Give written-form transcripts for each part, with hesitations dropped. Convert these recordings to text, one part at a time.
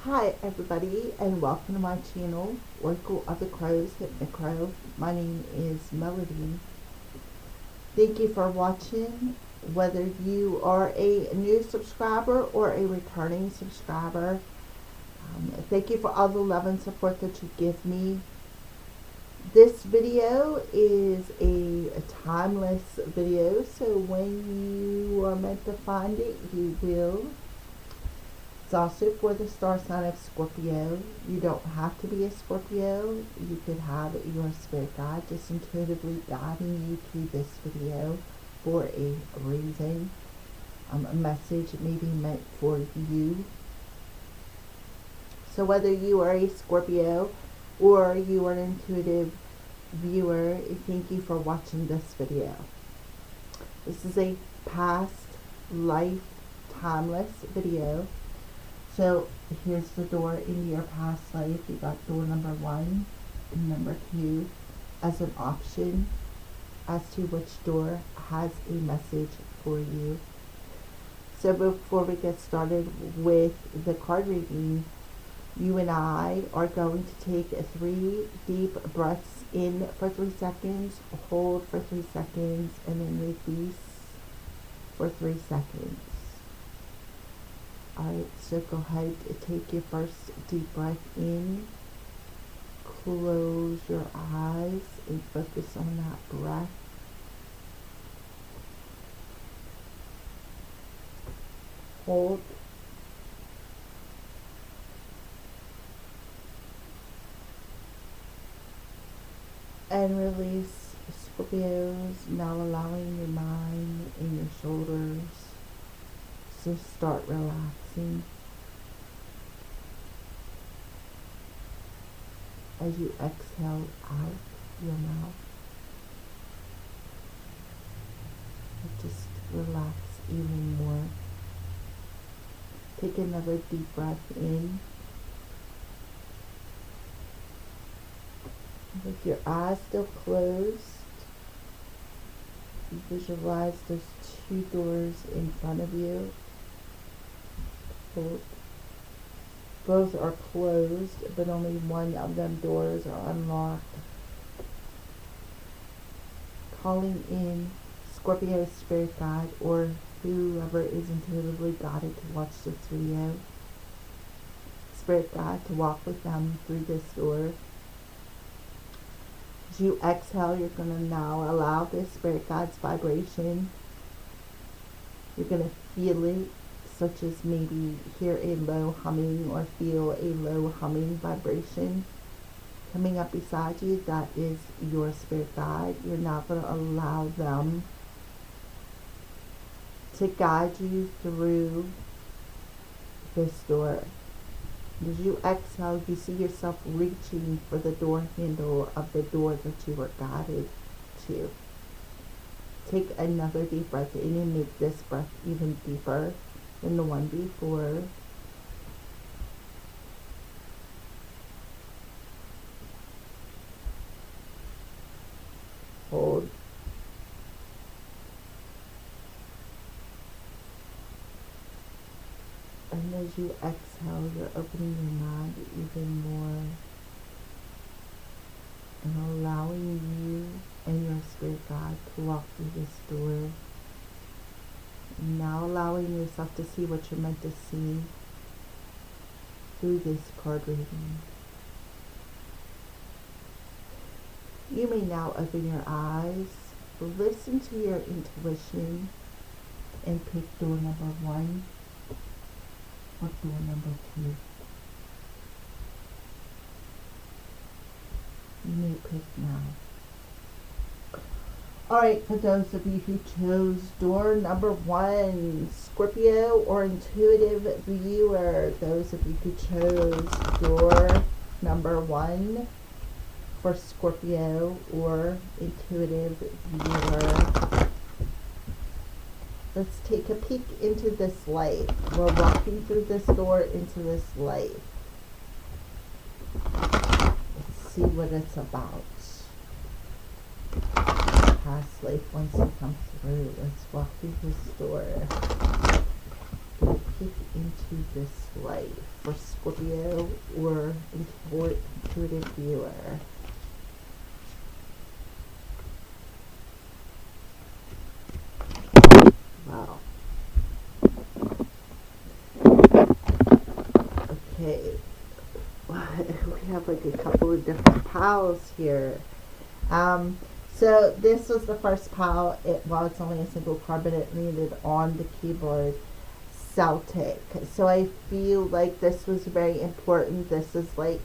Hi everybody, and welcome to my channel, Oracle of the Crows, Hypnocrow. My name is Melody. Thank you for watching. Whether you are a new subscriber or a returning subscriber, thank you for all the love and support that you give me. This video is a timeless video, so when you are meant to find it, you will. It's also for the star sign of Scorpio. You don't have to be a Scorpio. You could have your spirit guide just intuitively guiding you through this video for a reason. A message may be meant for you. So whether you are a Scorpio or you are an intuitive viewer, thank you for watching this video. This is a past life timeless video. So here's the door into your past life. You got door number 1 and number 2 as an option as to which door has a message for you. So before we get started with the card reading, you and I are going to take 3 deep breaths in for 3 seconds, hold for 3 seconds, and then release for 3 seconds. Alright, so go ahead and take your first deep breath in. Close your eyes and focus on that breath. Hold. And release, Scorpios, now allowing your mind and your shoulders to start relaxing as you exhale out your mouth. Just relax even more. Take another deep breath in. With your eyes still closed, you visualize those 2 doors in front of you. Both are closed, but only one of them doors are unlocked. Calling in Scorpio spirit guide or whoever is intuitively guided to watch this video. Spirit guide to walk with them through this door. As you exhale, you're going to now allow this spirit guide's vibration. You're going to feel it, such as maybe hear a low humming or feel a low humming vibration coming up beside you. That is your spirit guide. You're now going to allow them to guide you through this door. As you exhale, you see yourself reaching for the door handle of the door that you were guided to. Take another deep breath in and make this breath even deeper than the one before. Hold. And as you exhale, you're opening your mind even more and allowing you and your spirit guide to walk through this door. Now allowing yourself to see what you're meant to see through this card reading. You may now open your eyes, listen to your intuition, and pick door number 1 or door number 2. You may pick now. Alright, for those of you who chose door number 1, Scorpio or intuitive viewer, those of you who chose door number 1 for Scorpio or intuitive viewer, let's take a peek into this life. We're walking through this door into this life. Let's see what it's about. Past life wants to come through. Let's walk through this door. Get a peek into into this life for Scorpio or intuitive viewer. Wow. Okay. We have like a couple of different piles here. So this was the first pile. It's only a single card, but it needed on the keyboard Celtic. So I feel like this was very important. This is like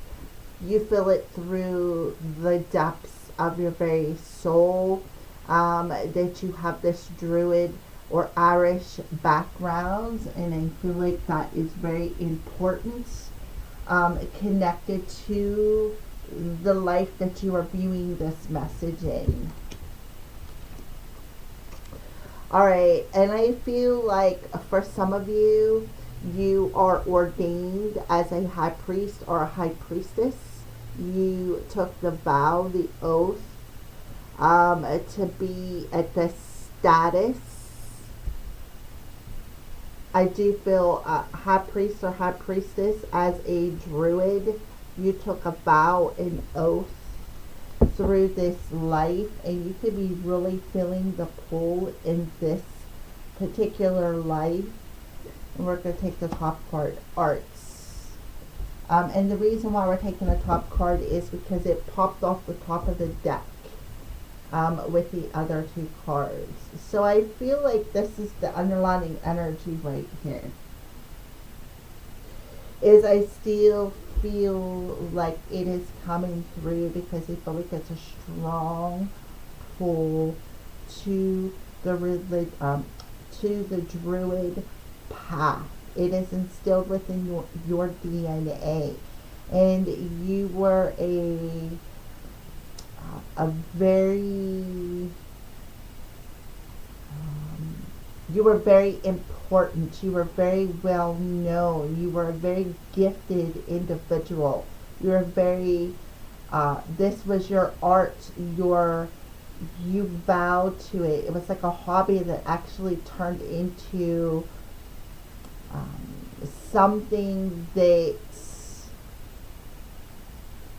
you feel it through the depths of your very soul, that you have this druid or Irish background, and I feel like that is very important, connected to the life that you are viewing this message in. Alright, and I feel like for some of you, you are ordained as a high priest or a high priestess. You took the vow, the oath, to be at this status. I do feel high priest or high priestess as a druid. You took a vow, an oath through this life, and you could be really feeling the pull in this particular life. And we're going to take the top card, Arts. And the reason why we're taking the top card is because it popped off the top of the deck with the other two cards. So I feel like this is the underlying energy right here. Is I still feel like it is coming through because I feel like it's a strong pull to the to the druid path. It is instilled within your DNA, and you were a very you were very important. You were very well known. You were a very gifted individual. You were very this was your art, you vowed to it. It was like a hobby that actually turned into something that,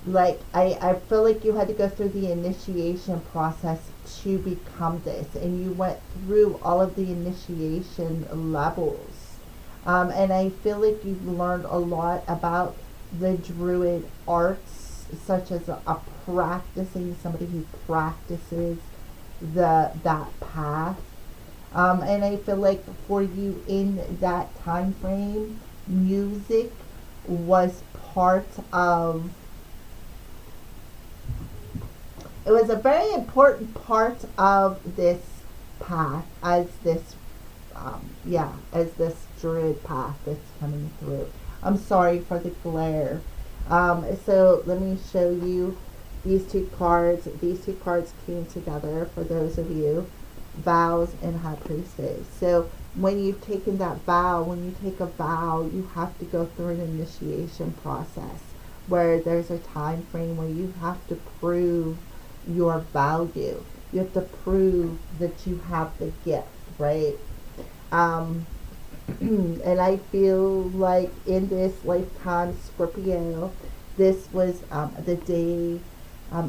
like, I feel like you had to go through the initiation process to become this, and you went through all of the initiation levels, and I feel like you've learned a lot about the druid arts, such as practicing, somebody who practices that path, and I feel like for you in that time frame, music was part of, it was a very important part of this path, as this as this druid path that's coming through. I'm sorry for the glare. So let me show you these two cards. These two cards came together for those of you, vows and high priestess. So when you've taken that vow, when you take a vow, you have to go through an initiation process where there's a time frame where you have to prove your value. You have to prove that you have the gift, right? And I feel like in this lifetime, Scorpio, this was the day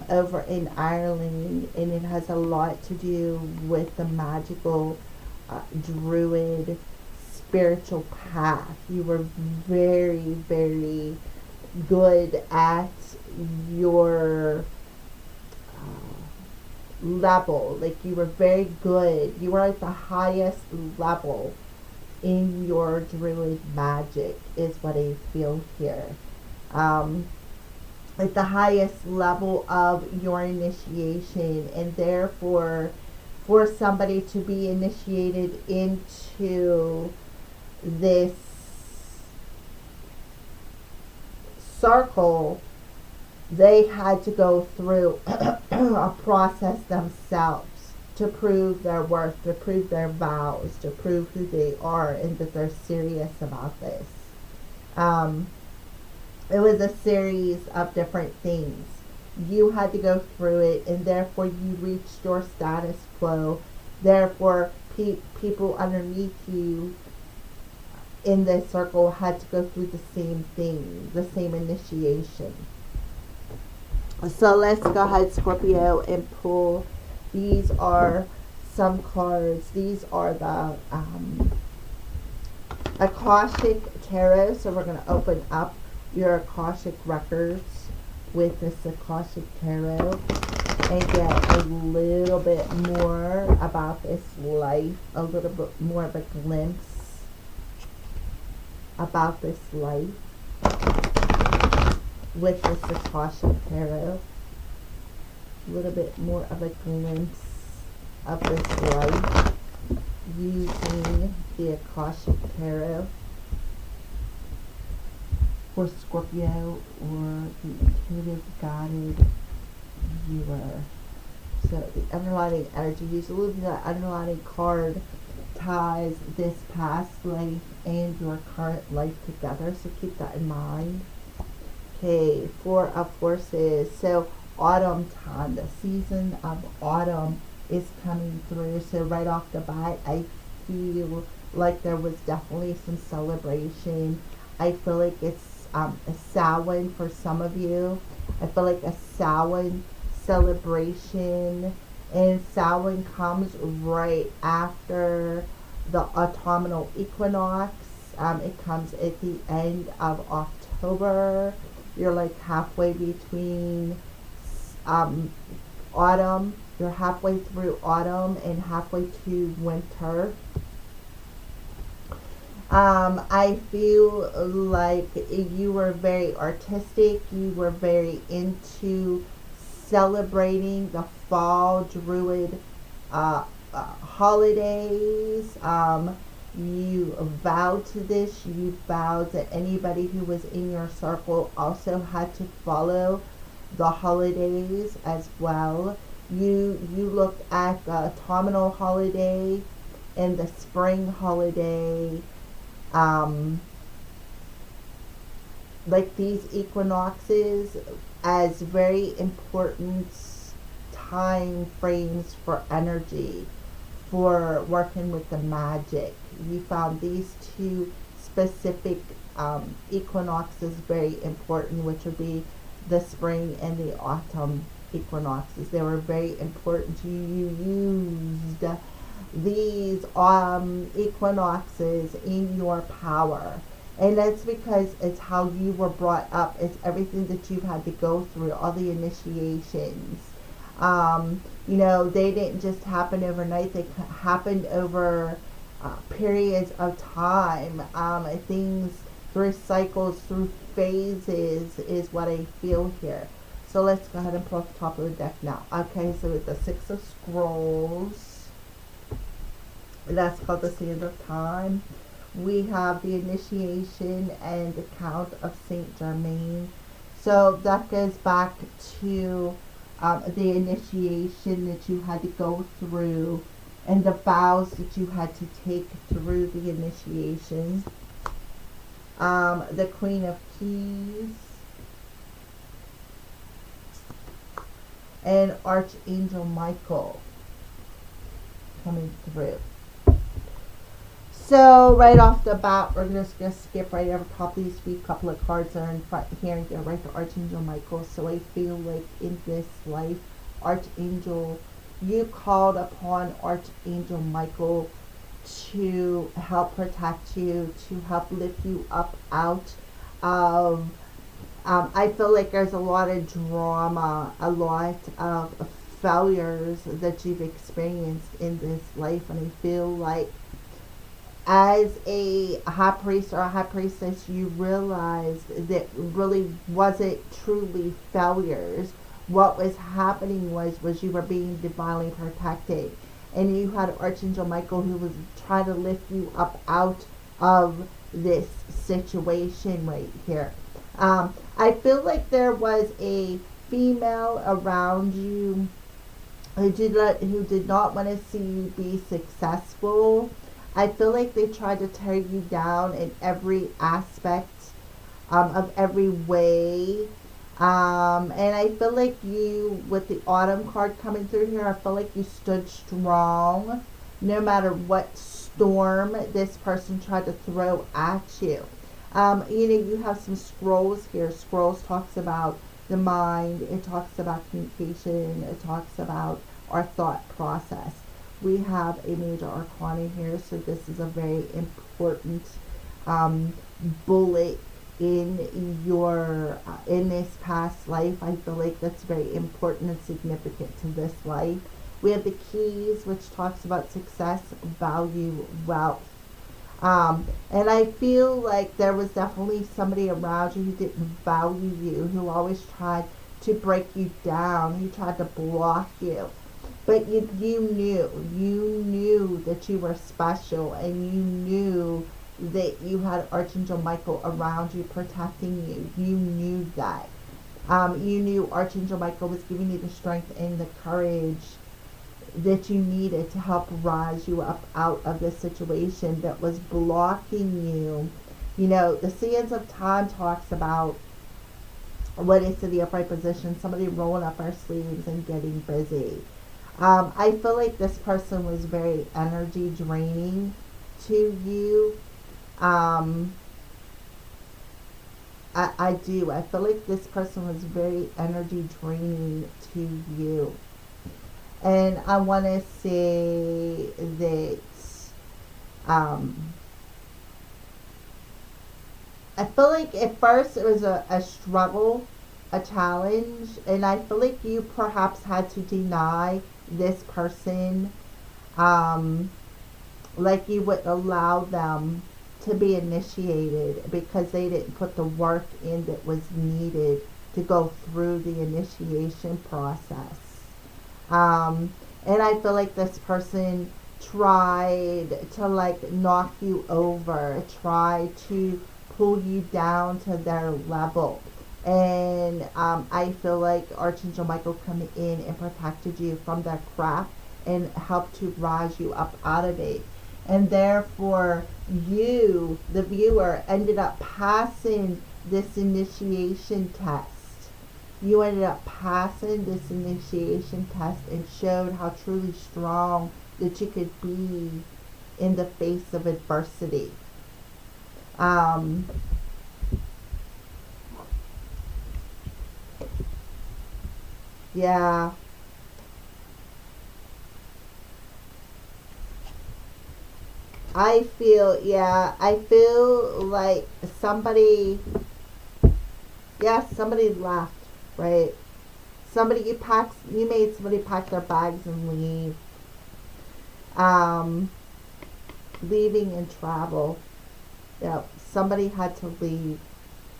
over in Ireland, and it has a lot to do with the magical druid spiritual path. You were very, very good at your level. Like, you were very good. You were at the highest level in your druid magic, is what I feel here. At the highest level of your initiation, and therefore for somebody to be initiated into this circle, they had to go through a process themselves to prove their worth, to prove their vows, to prove who they are and that they're serious about this. It was a series of different things. You had to go through it, and therefore you reached your status quo. Therefore, people underneath you in this circle had to go through the same thing, the same initiation. So let's go ahead, Scorpio, and pull. These are some cards. These are the Akashic Tarot. So we're going to open up your Akashic records with this Akashic Tarot and get a little bit more about this life, a little bit more of a glimpse about this life with this Akashic Tarot. A little bit more of a glimpse of this life using the Akashic Tarot for Scorpio or the intuitive guided viewer. So the underlying energy, usually the underlying card ties this past life and your current life together, so keep that in mind. Okay, Four of Horses. So autumn time, the season of autumn is coming through. So right off the bat, I feel like there was definitely some celebration. I feel like it's a Samhain for some of you. I feel like a Samhain celebration, and Samhain comes right after the autumnal equinox. It comes at the end of October. You're like halfway between autumn. You're halfway through autumn and halfway to winter. I feel like you were very artistic. You were very into celebrating the fall druid holidays. You vowed to this. You vowed that anybody who was in your circle also had to follow the holidays as well. You looked at the autumnal holiday and the spring holiday, like these equinoxes, as very important time frames for energy, for working with the magic. You found these two specific equinoxes very important, which would be the spring and the autumn equinoxes. They were very important. You used these equinoxes in your power. And that's because it's how you were brought up. It's everything that you've had to go through, all the initiations. You know, they didn't just happen overnight. They happened over periods of time. Things through cycles, through phases is what I feel here. So let's go ahead and pull off the top of the deck now. Okay, so with the Six of Scrolls, that's called the Sand of Time. We have the initiation and the Count of Saint Germain. So that goes back to the initiation that you had to go through and the vows that you had to take through the initiation. The Queen of Keys and Archangel Michael coming through. So right off the bat, we're just going to skip right over top of these few couple of cards that are in front here and go right to Archangel Michael. So I feel like in this life, Archangel, you called upon Archangel Michael to help protect you, to help lift you up out of, I feel like there's a lot of drama, a lot of failures that you've experienced in this life. And I feel like as a high priest or a high priestess, you realized that really wasn't truly failures. What was happening was you were being divinely protected. And you had Archangel Michael who was trying to lift you up out of this situation right here. I feel like there was a female around you who did not want to see you be successful. I feel like they tried to tear you down in every aspect of every way. And I feel like you, with the autumn card coming through here, I feel like you stood strong no matter what storm this person tried to throw at you. You have some scrolls here. Scrolls talks about the mind. It talks about communication. It talks about our thought process. We have a major arcana here, so this is a very important bullet in your in this past life. I feel like that's very important and significant to this life. We have the keys, which talks about success, value, wealth. And I feel like there was definitely somebody around you who didn't value you, who always tried to break you down, who tried to block you. But you knew that you were special, and you knew that you had Archangel Michael around you protecting you. You knew that. You knew Archangel Michael was giving you the strength and the courage that you needed to help rise you up out of the situation that was blocking you. The Sands of Time talks about what is to the upright position, somebody rolling up our sleeves and getting busy. I feel like this person was very energy draining to you. I do. I feel like this person was very energy draining to you. And I want to say that I feel like at first it was a struggle, a challenge, and I feel like you perhaps had to deny this person, like you would allow them to be initiated because they didn't put the work in that was needed to go through the initiation process. And I feel like this person tried to knock you over, tried to pull you down to their level. And I feel like Archangel Michael came in and protected you from that crap and helped to rise you up out of it. And therefore, you, the viewer, ended up passing this initiation test. You ended up passing this initiation test and showed how truly strong that you could be in the face of adversity. Yeah. I feel like somebody left, right? You made somebody pack their bags and leave. Leaving and travel. Somebody had to leave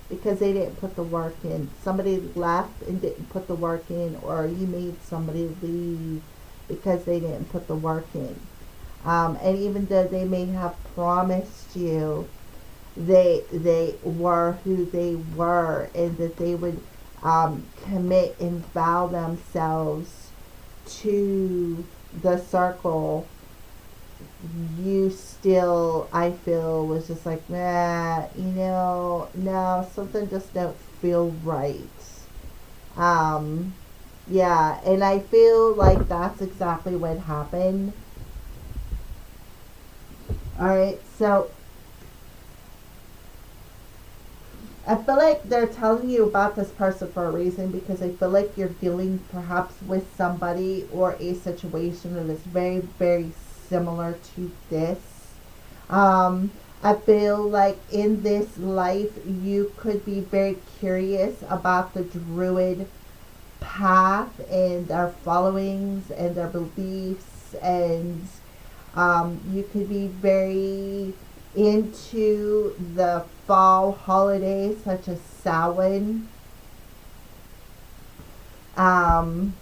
because they didn't put the work in. Somebody left and didn't put the work in, or you made somebody leave because they didn't put the work in. And even though they may have promised you they were who they were, and that they would commit and vow themselves to the circle, you still, I feel, was just like, nah, no, something just don't feel right. Yeah, and I feel like that's exactly what happened. Alright, so I feel like they're telling you about this person for a reason, because I feel like you're dealing perhaps with somebody or a situation that is very, very similar to this. I feel like in this life you could be very curious about the Druid path and their followings and their beliefs, and you could be very into the fall holidays such as Samhain. And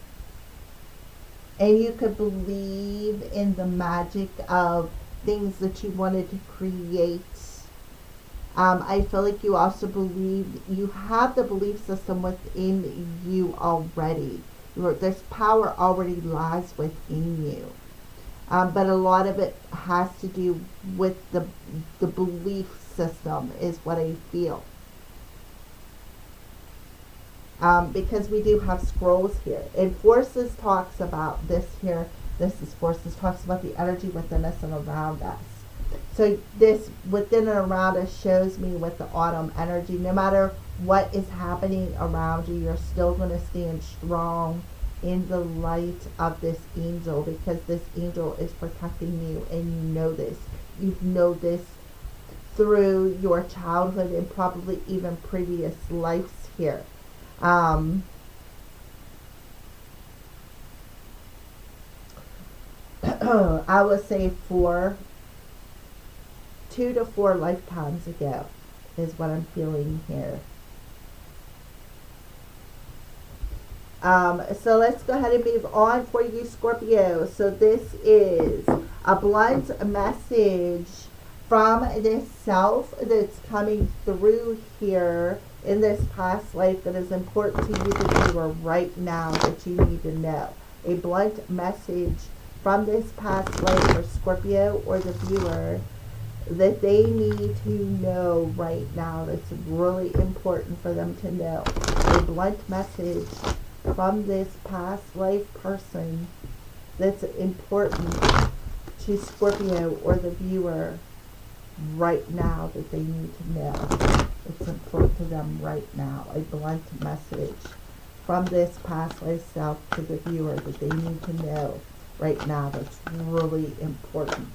you could believe in the magic of things that you wanted to create. I feel like you also believe you have the belief system within you already. This power already lies within you. But a lot of it has to do with the belief system, is what I feel. Because we do have scrolls here. And Forces talks about this here. This is Forces talks about the energy within us and around us. So this within and around us shows me with the autumn energy, no matter what is happening around you, you're still going to stand strong in the light of this angel, because this angel is protecting you, and you know this. You know this through your childhood and probably even previous lives here. I would say 2 to 4 lifetimes ago is what I'm feeling here. So let's go ahead and move on for you, Scorpio. So this is a blunt message from this self that's coming through here in this past life that is important to you that you are right now, that you need to know. A blunt message from this past life for Scorpio or the viewer that they need to know right now, that's really important for them to know. A blunt message from this past life person that's important to Scorpio or the viewer right now that they need to know. It's important to them right now. A blunt message from this past life self to the viewer that they need to know right now, that's really important.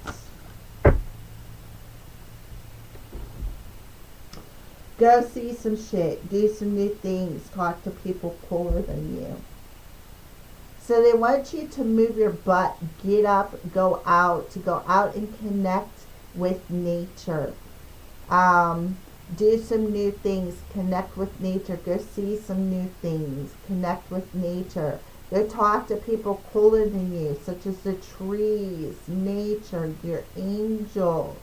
Go see some shit. Do some new things. Talk to people cooler than you. So they want you to move your butt. Get up. Go out. To go out and connect with nature. Do some new things. Connect with nature. Go see some new things. Connect with nature. Go talk to people cooler than you, such as the trees, nature, your angels.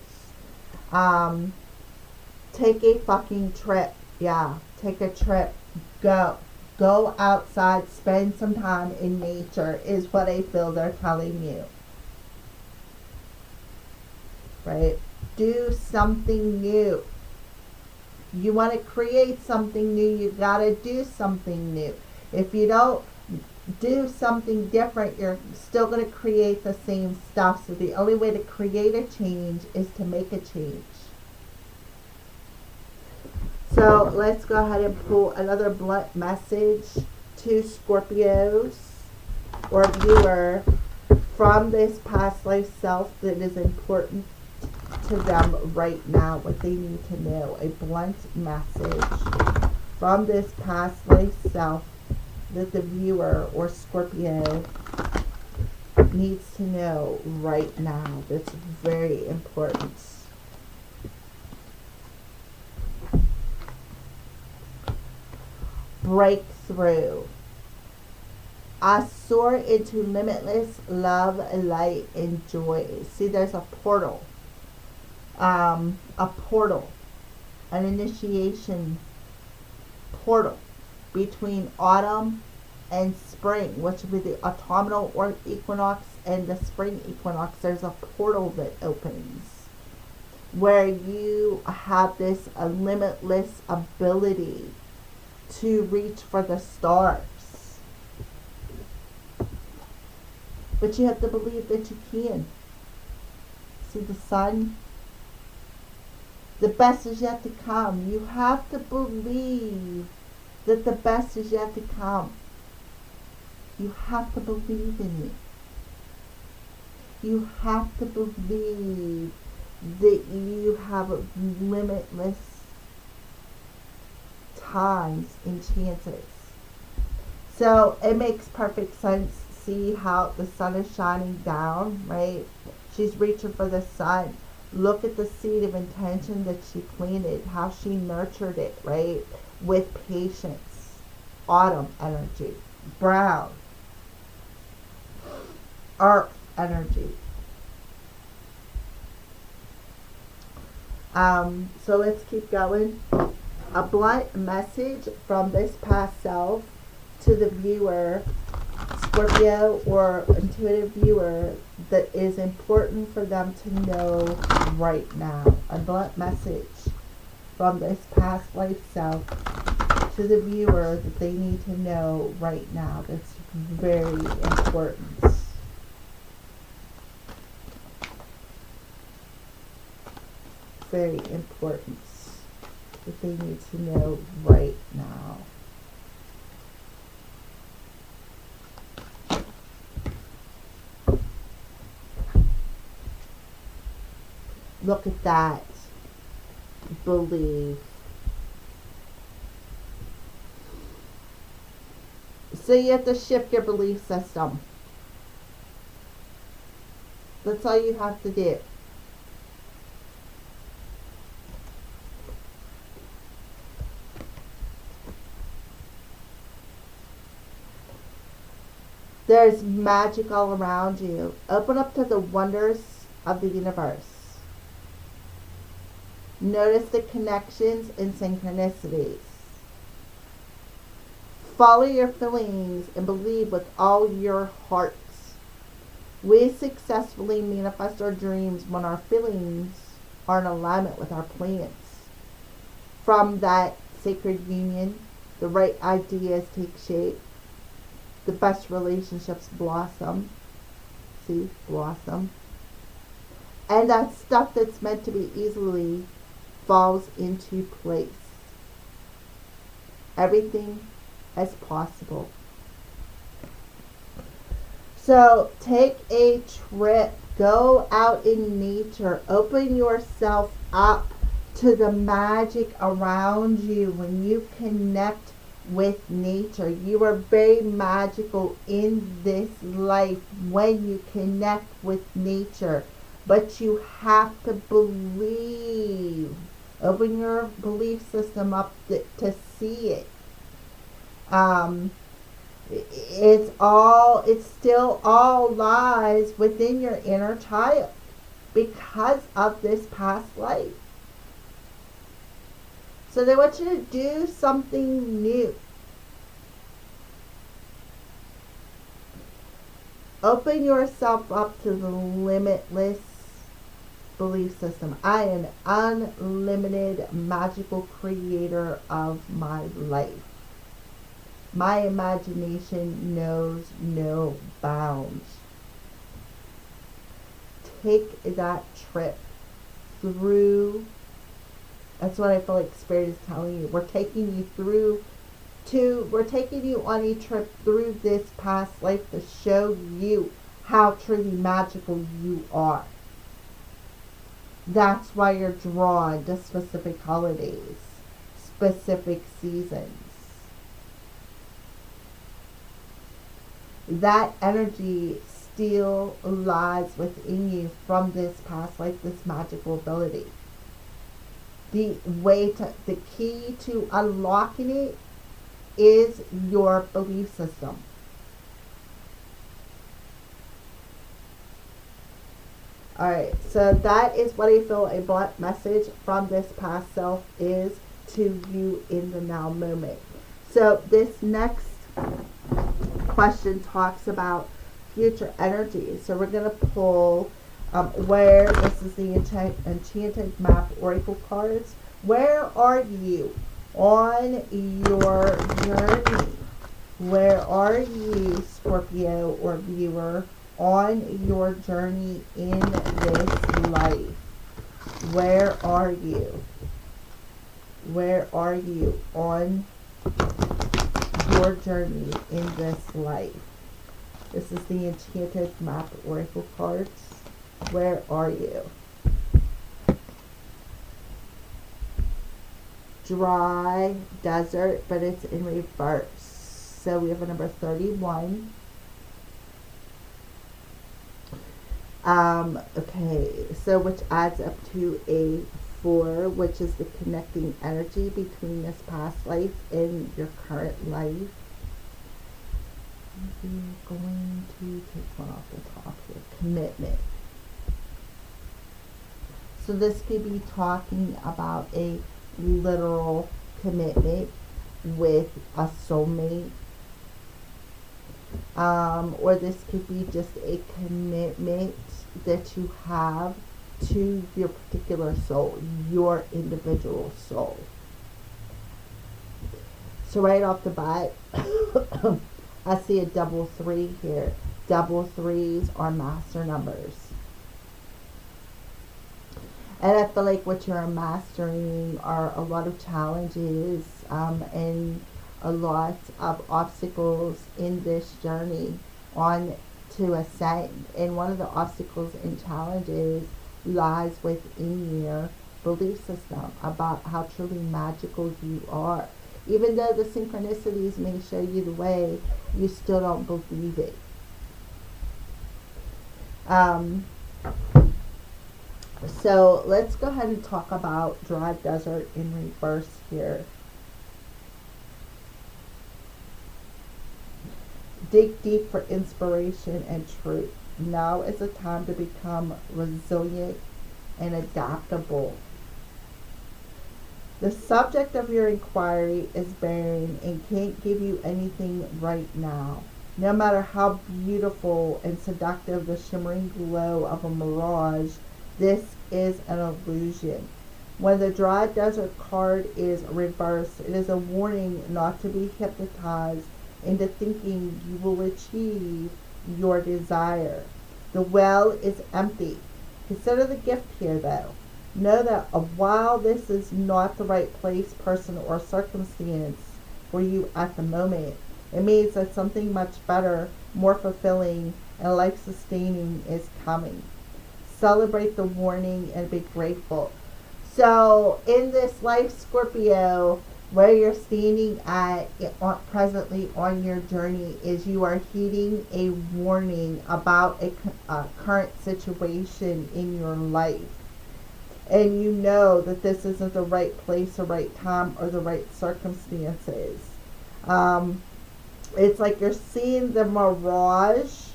Take a fucking trip. Yeah, take a trip. Go outside. Spend some time in nature is what I feel they're telling you. Right? Do something new. You want to create something new, you got to do something new. If you don't do something different, you're still going to create the same stuff. So the only way to create a change is to make a change. So let's go ahead and pull another blunt message to Scorpios or viewer from this past life self that is important to them right now, what they need to know. A blunt message from this past life self that the viewer or Scorpio needs to know right now. That's very important. Breakthrough. I soar into limitless love, light, and joy. See, there's a portal. An initiation portal between autumn and spring, which would be the autumnal or equinox and the spring equinox. There's a portal that opens where you have this limitless ability to reach for the stars. But you have to believe that you can. See the sun? The best is yet to come. You have to believe that the best is yet to come. You have to believe in it. You have to believe that you have limitless times and chances. So it makes perfect sense. See how the sun is shining down, right? She's reaching for the sun. Look at the seed of intention that she planted, how she nurtured it, right? With patience. Autumn energy. Brown. Earth energy. So let's keep going. A blunt message from this past self to the viewer, Scorpio or intuitive viewer, that is important for them to know right now. A blunt message from this past life self to the viewer that they need to know right now. That's very important. very important that they need to know right now. Look at that. Believe. So you have to shift your belief system. That's all you have to do. There's magic all around you. Open up to the wonders of the universe. Notice the connections and synchronicities. Follow your feelings and believe with all your hearts. We successfully manifest our dreams when our feelings are in alignment with our plans. From that sacred union, the right ideas take shape. The best relationships blossom. See, blossom. And that stuff that's meant to be easily falls into place. Everything is possible. So take a trip. Go out in nature. Open yourself up to the magic around you. When you connect with nature, you are very magical in this life when you connect with nature. But you have to believe. Open your belief system up to see it. It still all lies within your inner child because of this past life. So they want you to do something new. Open yourself up to the limitless belief system. I am an unlimited magical creator of my life. My imagination knows no bounds. Take that trip through. That's what I feel like Spirit is telling you. We're taking you on a trip through this past life to show you how truly magical you are. That's why you're drawn to specific holidays, specific seasons. That energy still lies within you from this past life, this magical ability. The key to unlocking it is your belief system. Alright, so that is what I feel a blunt message from this past self is to you in the now moment. So this next question talks about future energy. So we're going to pull where this is the Enchanted Map Oracle cards. Where are you on your journey? Where are you, Scorpio or viewer, on your journey in this life? Where are you? Where are you on your journey in this life? This is the Enchanted Map Oracle cards. Where are you? Dry, desert, but it's in reverse. So we have a number 31. Okay, so which adds up to a 4, which is the connecting energy between this past life and your current life. We're going to take one off the top here. Commitment. So this could be talking about a literal commitment with a soulmate. Or this could be just a commitment that you have to your particular soul, your individual soul. So right off the bat, I see a double 3 here. Double 3s are master numbers. And I feel like what you're mastering are a lot of challenges, and a lot of obstacles in this journey on to ascend. And one of the obstacles and challenges lies within your belief system about how truly magical you are. Even though the synchronicities may show you the way, you still don't believe it. So let's go ahead and talk about dry desert in reverse here. Dig deep for inspiration and truth. Now is the time to become resilient and adaptable. The subject of your inquiry is barren and can't give you anything right now. No matter how beautiful and seductive the shimmering glow of a mirage, this is an illusion. When the dry desert card is reversed, it is a warning not to be hypnotized into thinking you will achieve your desire. The well is empty. Consider the gift here, though. Know that while this is not the right place, person, or circumstance for you at the moment, it means that something much better, more fulfilling, and life-sustaining is coming. Celebrate the warning and be grateful. So in this life, Scorpio, where you're standing at presently on your journey is you are heeding a warning about a current situation in your life. And you know that this isn't the right place, the right time, or the right circumstances. It's like you're seeing the mirage,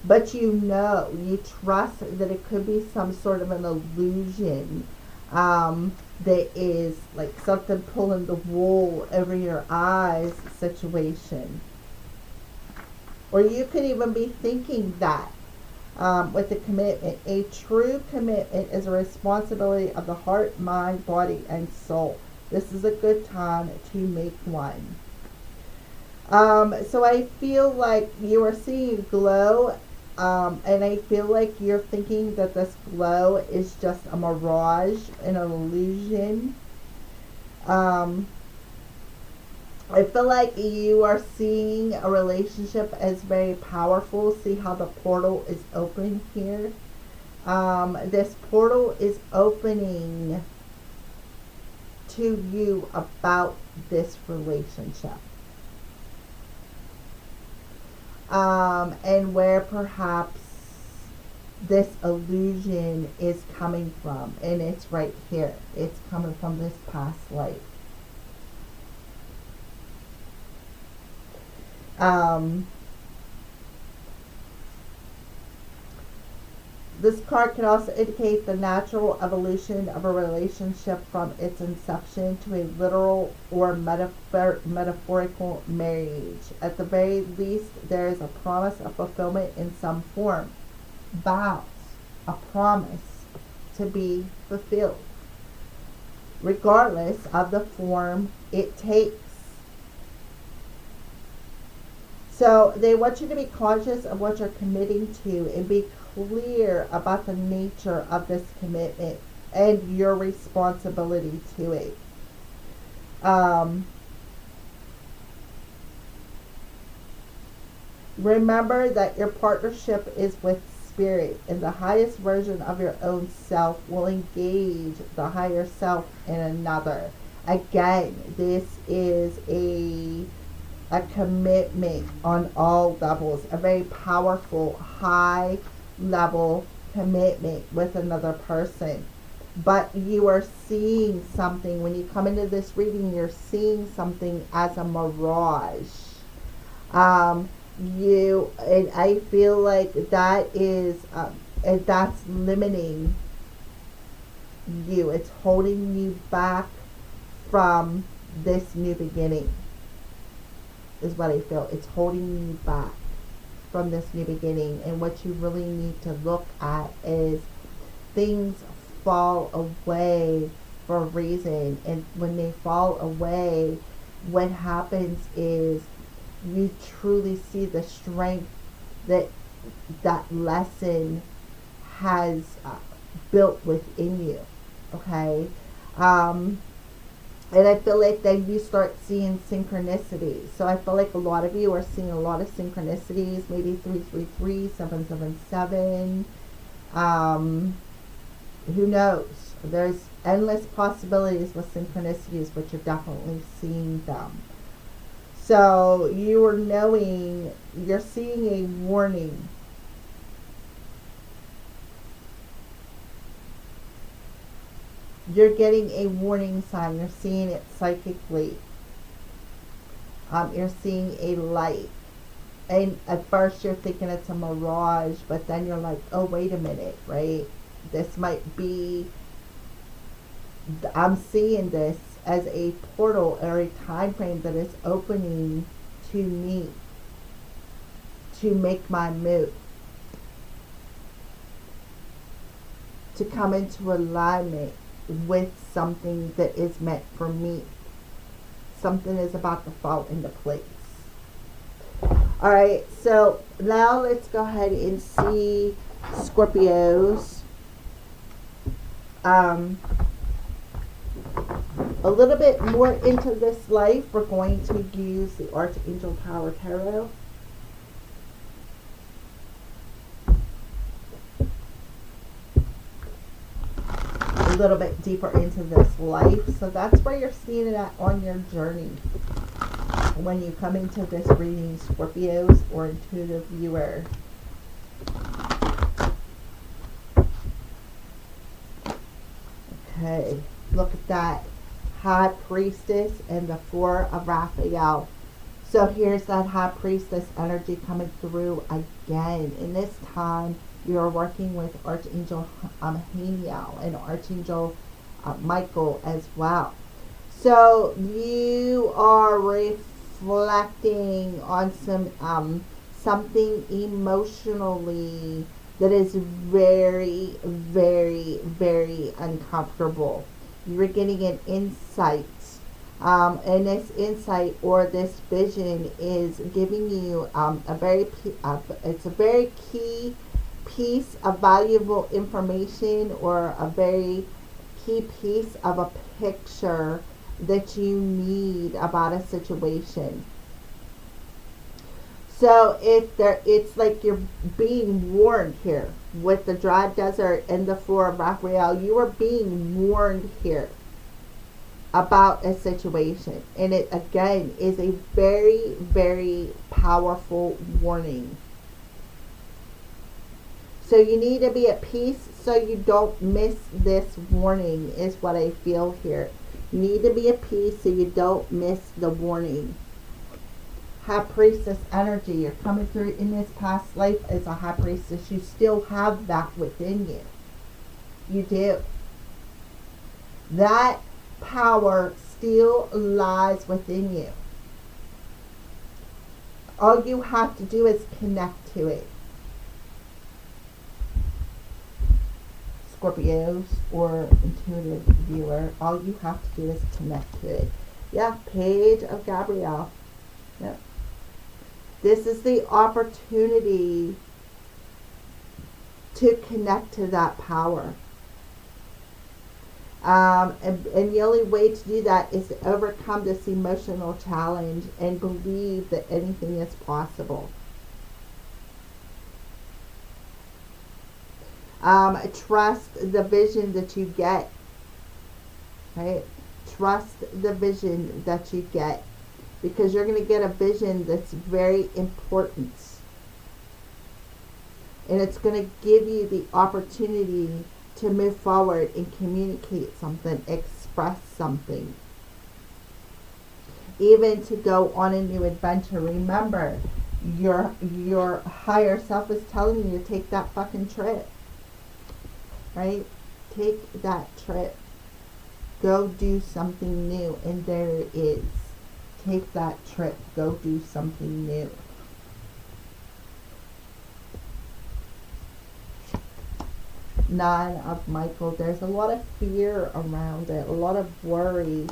but you trust that it could be some sort of an illusion, that is like something pulling the wool over your eyes situation. Or you could even be thinking that, with a commitment. A true commitment is a responsibility of the heart, mind, body, and soul. This is a good time to make one. So I feel like you are seeing glow, and I feel like you're thinking that this glow is just a mirage, an illusion. I feel like you are seeing a relationship as very powerful. See how the portal is open here? This portal is opening to you about this relationship. And where perhaps this illusion is coming from. And it's right here. It's coming from this past life. This card can also indicate the natural evolution of a relationship from its inception to a literal or metaphorical marriage. At the very least, there is a promise of fulfillment in some form. Vows, a promise to be fulfilled, regardless of the form it takes. So they want you to be conscious of what you're committing to and be clear about the nature of this commitment and your responsibility to it. Remember that your partnership is with spirit, and the highest version of your own self will engage the higher self in another. Again, this is a commitment on all levels, a very powerful, high level commitment with another person. But you are seeing something, when you come into this reading, you're seeing something as a mirage. And I feel like that is, and that's limiting you. It's holding you back from this new beginning, is what I feel. It's holding you back from this new beginning. And what you really need to look at is things fall away for a reason. And when they fall away, what happens is you truly see the strength that that lesson has built within you. okay? And I feel like then you start seeing synchronicities. So I feel like a lot of you are seeing a lot of synchronicities, maybe 333, 777. Who knows? There's endless possibilities with synchronicities, but you're definitely seeing them. So you are knowing, you're seeing a warning. You're getting a warning sign. You're seeing it psychically. You're seeing a light. And at first you're thinking it's a mirage, but then you're like, oh, wait a minute, right? This might be, I'm seeing this as a portal or a time frame that is opening to me to make my move, to come into alignment with something that is meant for me. Something is about to fall into place. Alright, so now let's go ahead and see Scorpios. A little bit more into this life, we're going to use the Archangel Power Tarot. A little bit deeper into this life. So that's where you're seeing it at on your journey. When you come into this reading, Scorpios or intuitive viewer. Okay, look at that. High Priestess and the Four of Raphael. So here's that High Priestess energy coming through again. And this time you're working with Archangel Haniel and Archangel Michael as well. So you are reflecting on some something emotionally that is very, very, very uncomfortable. You're getting an insight, and this insight or this vision is giving you it's a very key piece of valuable information, or a very key piece of a picture that you need about a situation. So it's like you're being warned here with the dry desert and the Four of Raphael. You are being warned here about a situation, and it again is a very, very powerful warning. So you need to be at peace so you don't miss this warning, is what I feel here. You need to be at peace so you don't miss the warning. High Priestess energy. You're coming through in this past life as a High Priestess. You still have that within you. You do. That power still lies within you. All you have to do is connect to it. Scorpios or intuitive viewer, all you have to do is connect to it. Yeah, Page of Gabrielle. Yep. This is the opportunity to connect to that power. And the only way to do that is to overcome this emotional challenge and believe that anything is possible. Trust the vision that you get. Right? Trust the vision that you get. Because you're going to get a vision that's very important. And it's going to give you the opportunity to move forward and communicate something, express something. Even to go on a new adventure. Remember, your higher self is telling you to take that fucking trip. Right? Take that trip. Go do something new. And there it is. Take that trip. Go do something new. Nine of Michael. There's a lot of fear around it. A lot of worry.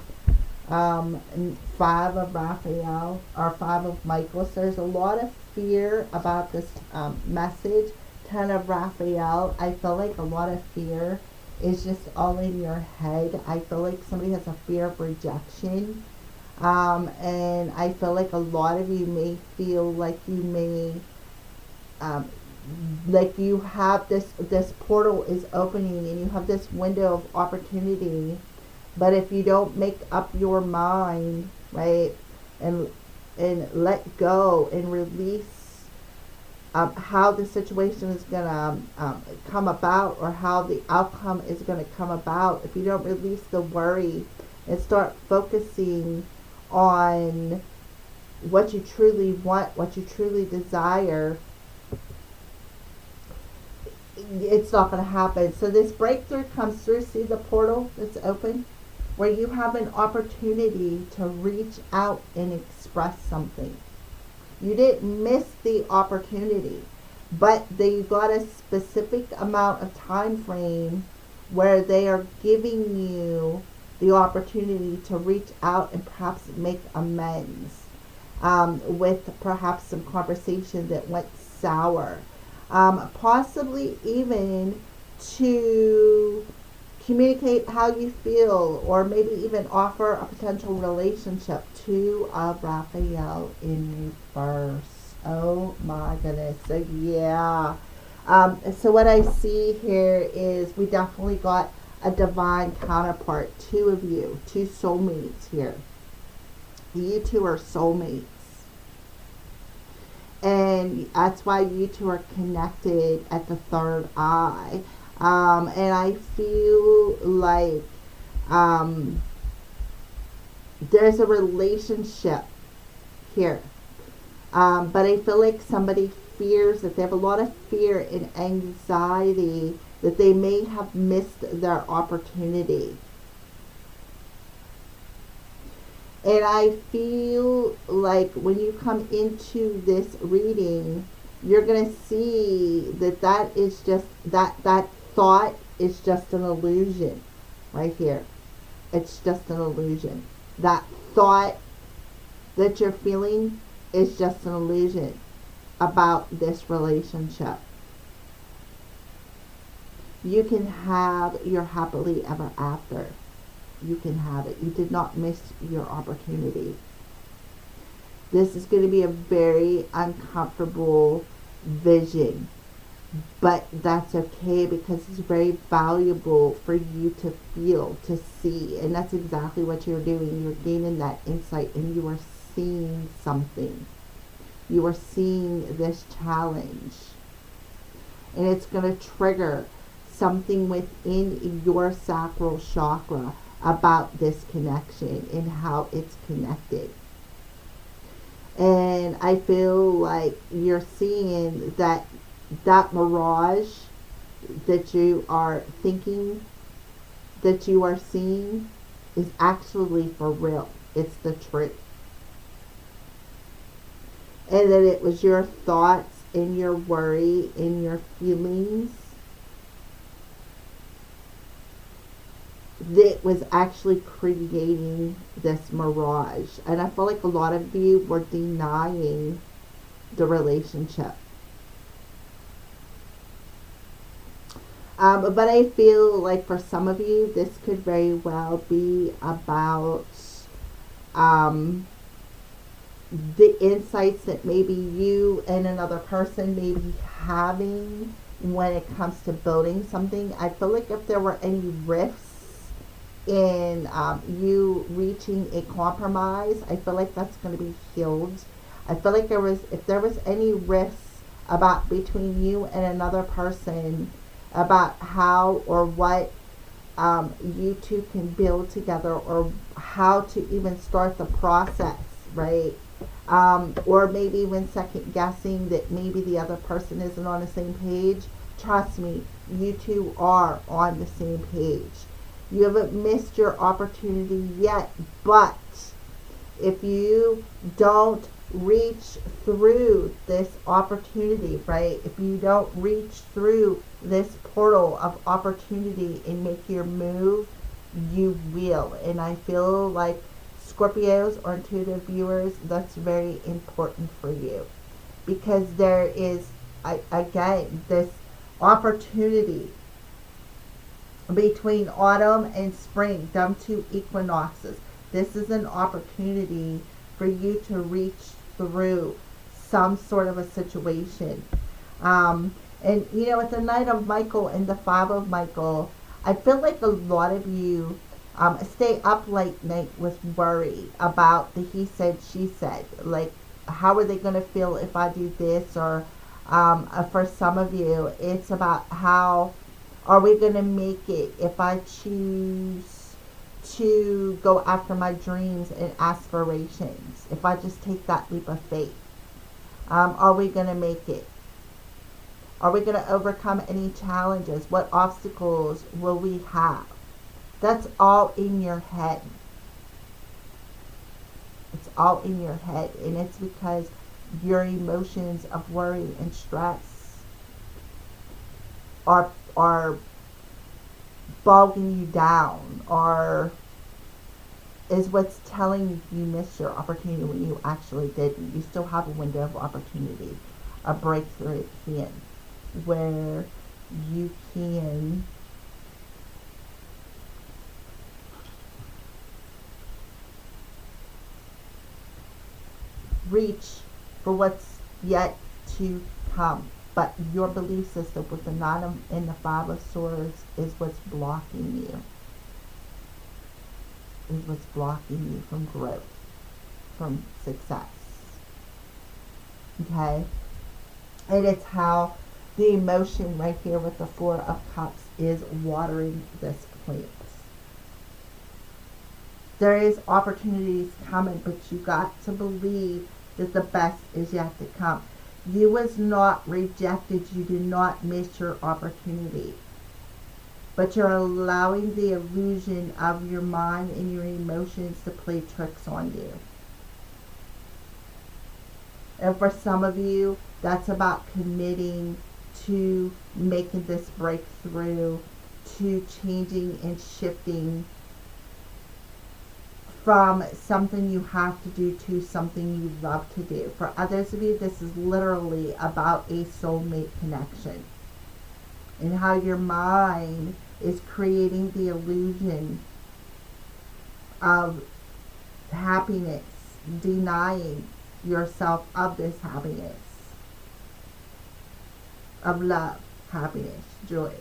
And Five of Raphael. Or Five of Michael. So there's a lot of fear about this message. Ten of Raphael. I feel like a lot of fear. is just all in your head. I feel like somebody has a fear of rejection. And I feel like a lot of you may feel like you may, um, like you have this portal is opening and you have this window of opportunity, but if you don't make up your mind, right, and let go and release how the situation is gonna come about, or how the outcome is gonna come about, if you don't release the worry and start focusing on what you truly want, what you truly desire, it's not going to happen. So this breakthrough comes through. See the portal that's open, where you have an opportunity to reach out and express something. You didn't miss the opportunity, but they got a specific amount of time frame where they are giving you the opportunity to reach out and perhaps make amends with perhaps some conversation that went sour. Possibly even to communicate how you feel, or maybe even offer a potential relationship to Raphael in reverse. Oh my goodness. So yeah. So what I see here is we definitely got a divine counterpart. Two of you, two soulmates here. You two are soulmates. And that's why you two are connected at the third eye. And I feel like there's a relationship here. But I feel like somebody fears that they have a lot of fear and anxiety that they may have missed their opportunity. And I feel like when you come into this reading, you're going to see that that is just, that thought is just an illusion right here. It's just an illusion. That thought that you're feeling is just an illusion about this relationship. You can have your happily ever after. You can have it. You did not miss your opportunity. This is going to be a very uncomfortable vision, but that's okay, because it's very valuable for you to feel, to see, and that's exactly what you're doing. You're gaining that insight, and you are seeing something. You are seeing this challenge, and it's going to trigger something within your sacral chakra about this connection and how it's connected. And I feel like you're seeing that mirage that you are thinking that you are seeing is actually for real. It's the truth. And that it was your thoughts and your worry and your feelings that was actually creating this mirage. And I feel like a lot of you were denying the relationship. But I feel like for some of you, this could very well be about the insights that maybe you and another person may be having when it comes to building something. I feel like if there were any rifts in you reaching a compromise, I feel like that's going to be healed. I feel like if there was any rifts about between you and another person about how or what you two can build together, or how to even start the process, right? Or maybe even second guessing that maybe the other person isn't on the same page. Trust me, you two are on the same page. You haven't missed your opportunity yet, but if you don't reach through this opportunity, right? If you don't reach through this portal of opportunity and make your move, you will. And I feel like Scorpios or intuitive viewers, that's very important for you, because there is, again, this opportunity between autumn and spring, them two equinoxes. This is an opportunity for you to reach through some sort of a situation. And you know, with the Knight of Michael and the Five of Michael, I feel like a lot of you stay up late night with worry about the he said, she said. Like, how are they going to feel if I do this? Or for some of you, it's about how are we going to make it if I choose to go after my dreams and aspirations? If I just take that leap of faith, are we going to make it? Are we going to overcome any challenges? What obstacles will we have? That's all in your head. It's all in your head. And it's because your emotions of worry and stress are bogging you down, or is what's telling you missed your opportunity when you actually didn't. You still have a window of opportunity, a breakthrough at hand, where you can reach for what's yet to come. But your belief system with the Nine and the Five of Swords is what's blocking you. Is what's blocking you from growth, from success. Okay? And it's how the emotion right here with the Four of Cups is watering this plant. There is opportunities coming, but you got to believe that the best is yet to come. You was not rejected. You did not miss your opportunity. But you're allowing the illusion of your mind and your emotions to play tricks on you. And for some of you, that's about committing to making this breakthrough, to changing and shifting from something you have to do to something you love to do. For others of you, this is literally about a soulmate connection, and how your mind is creating the illusion of happiness, denying yourself of this happiness, of love, happiness, joy.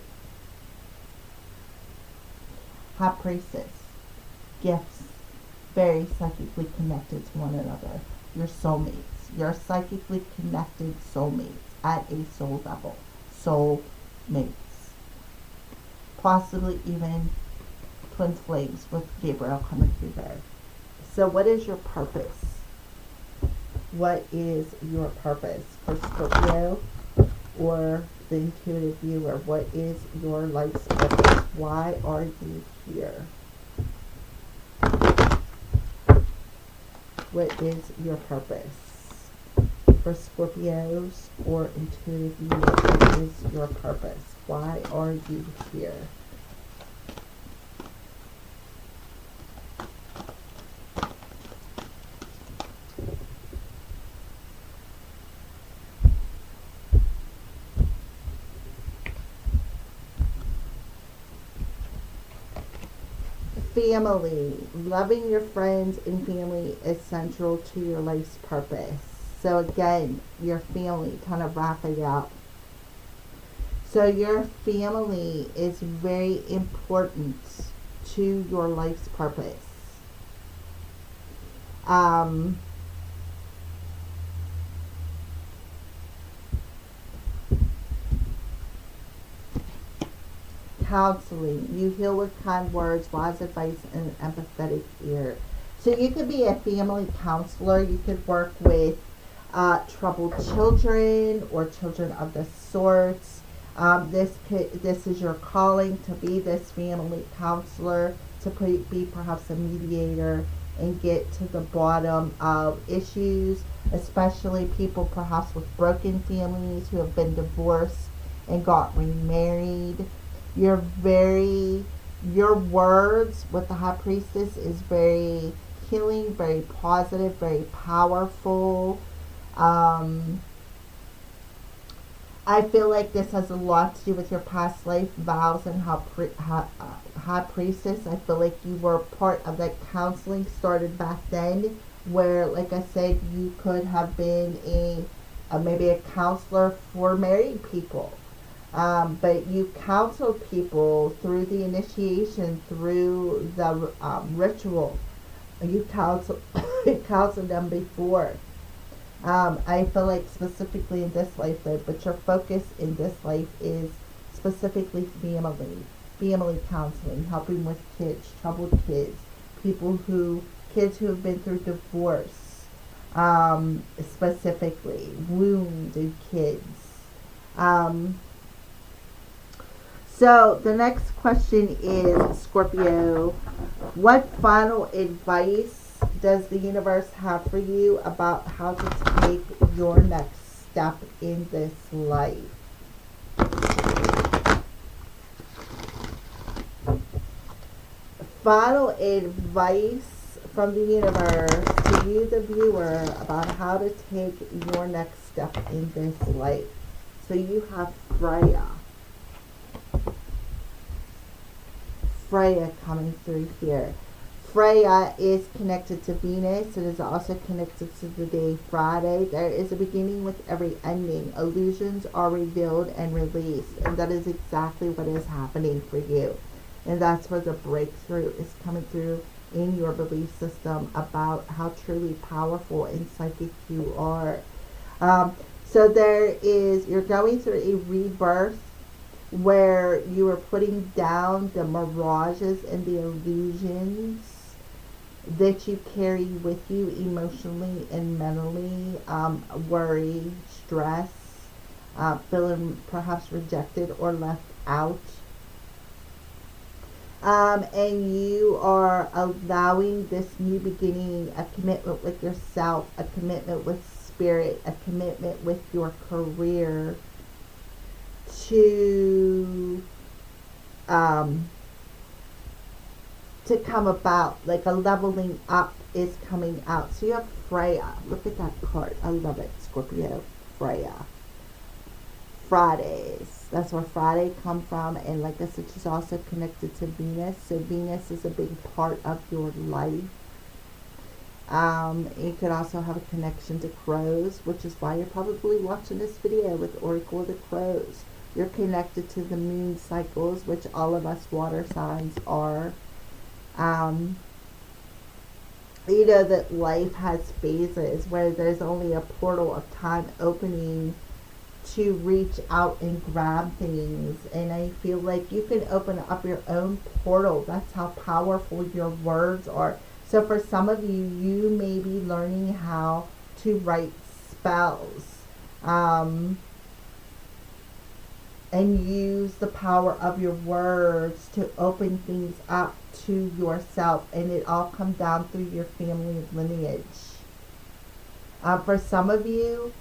High Priestess, gifts, very psychically connected to one another. Your soulmates. You're psychically connected soulmates at a soul level. Soulmates. Possibly even twin flames with Gabriel coming through there. So what is your purpose? What is your purpose for Scorpio or the intuitive viewer? What is your life's purpose? Why are you here? What is your purpose? For Scorpios or intuitive viewers, what is your purpose? Why are you here? Family. Loving your friends and family is central to your life's purpose. So again, your family, kind of wrap it up. So your family is very important to your life's purpose. Counseling. You heal with kind words, wise advice, and an empathetic ear. So you could be a family counselor. You could work with troubled children or children of the sorts. This is your calling to be this family counselor, to be perhaps a mediator and get to the bottom of issues, especially people perhaps with broken families who have been divorced and got remarried. Your words with the High Priestess is very healing, very positive, very powerful. I feel like this has a lot to do with your past life vows and high priestess. I feel like you were part of that counseling started back then, where, like I said, you could have been a maybe a counselor for married people. But you counseled people through the initiation, through the ritual. You counsel, counseled them before. I feel like specifically in this life, though, but your focus in this life is specifically family counseling, helping with kids, troubled kids, kids who have been through divorce, specifically, wounded kids. So the next question is, Scorpio, what final advice does the universe have for you about how to take your next step in this life? Final advice from the universe to you, the viewer, about how to take your next step in this life. So you have Freya coming through here. Freya is connected to Venus. It is also connected to the day Friday. There is a beginning with every ending. Illusions are revealed and released. And that is exactly what is happening for you. And that's where the breakthrough is coming through in your belief system about how truly powerful and psychic you are. So you're going through a rebirth where you are putting down the mirages and the illusions that you carry with you emotionally and mentally, worry, stress, feeling perhaps rejected or left out. And you are allowing this new beginning, a commitment with yourself, a commitment with spirit, a commitment with your career to come about. Like a leveling up is coming out. So you have Freya. Look at that card. I love it, Scorpio. Freya. Fridays. That's where Friday come from. And like I said, she's also connected to Venus. So Venus is a big part of your life. You could also have a connection to crows, which is why you're probably watching this video with Oracle of the Crows. You're connected to the moon cycles, which all of us water signs are. You know that life has phases where there's only a portal of time opening to reach out and grab things. And I feel like you can open up your own portal. That's how powerful your words are. So for some of you, you may be learning how to write spells. And use the power of your words to open things up to yourself. And it all comes down through your family lineage. For some of you,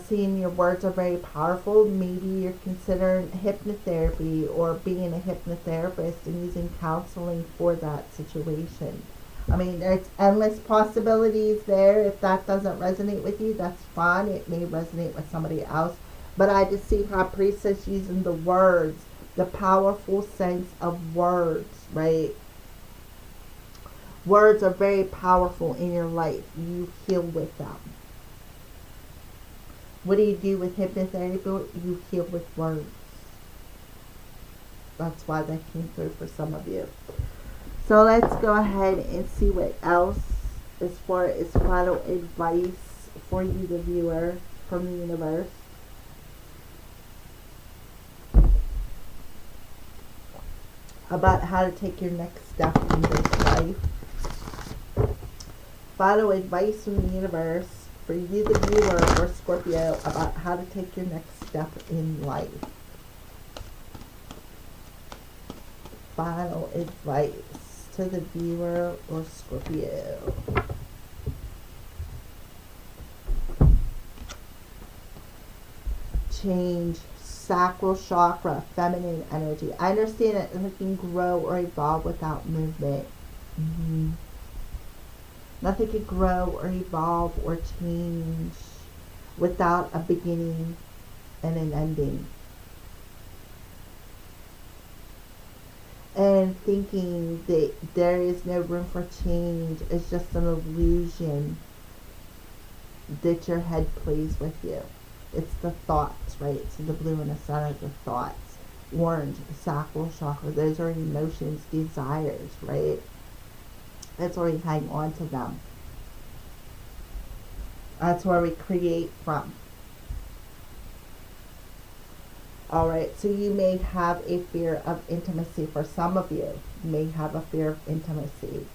seeing your words are very powerful. Maybe you're considering hypnotherapy or being a hypnotherapist and using counseling for that situation. I mean, there's endless possibilities there. If that doesn't resonate with you, that's fine. It may resonate with somebody else. But I just see High Priestess using the words, the powerful sense of words, right? Words are very powerful in your life. You heal with them. What do you do with hypnotherapy? You heal with words. That's why that came through for some of you. So let's go ahead and see what else as far as final advice for you, the viewer, from the universe. About how to take your next step in this life. Final advice from the universe for you, the viewer, or Scorpio, about how to take your next step in life. Final advice to the viewer or Scorpio. Change sacral chakra, feminine energy. I understand that nothing can grow or evolve without movement. Nothing can grow or evolve or change without a beginning and an ending. And thinking that there is no room for change is just an illusion that your head plays with you. It's the thoughts, right? So the blue in the center, the thoughts. Orange, sacral chakra, those are emotions, desires, right? That's where we hang on to them. That's where we create from. Alright, so you may have a fear of intimacy. For some of you may have a fear of intimacy.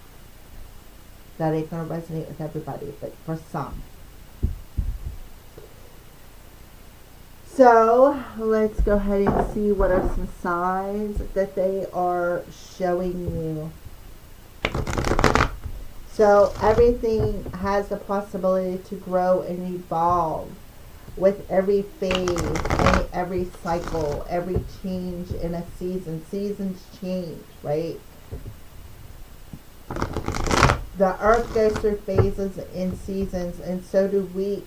That ain't going to resonate with everybody, but for some. So, let's go ahead and see what are some signs that they are showing you. So, everything has the possibility to grow and evolve with every phase, and every cycle, every change in a season. Seasons change, right? The earth goes through phases and seasons, and so do we.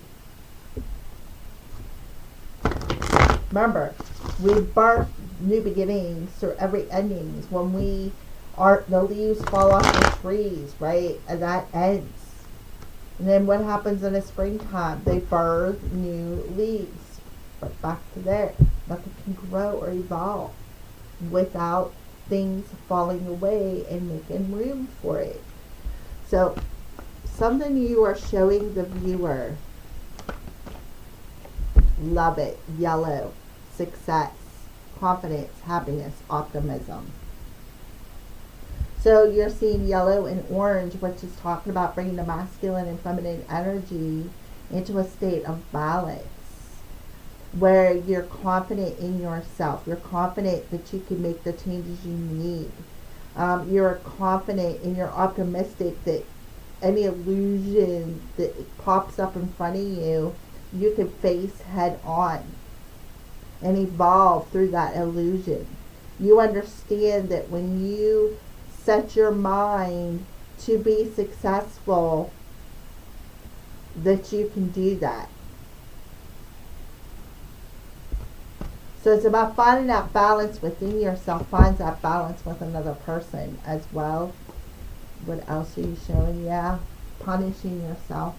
Remember, we birth new beginnings through every endings. When the leaves fall off the trees, right? And that ends. And then what happens in the springtime? They birth new leaves. But back to there. Nothing can grow or evolve without things falling away and making room for it. So, something you are showing the viewer. Love it. Yellow. Success. Confidence. Happiness. Optimism. So you're seeing yellow and orange, which is talking about bringing the masculine and feminine energy into a state of balance, where you're confident in yourself. You're confident that you can make the changes you need. You're confident and you're optimistic that any illusion that pops up in front of you, you can face head on and evolve through that illusion. You understand that when you set your mind to be successful, that you can do that. So it's about finding that balance within yourself. Find that balance with another person as well. What else are you showing? Yeah, punishing yourself.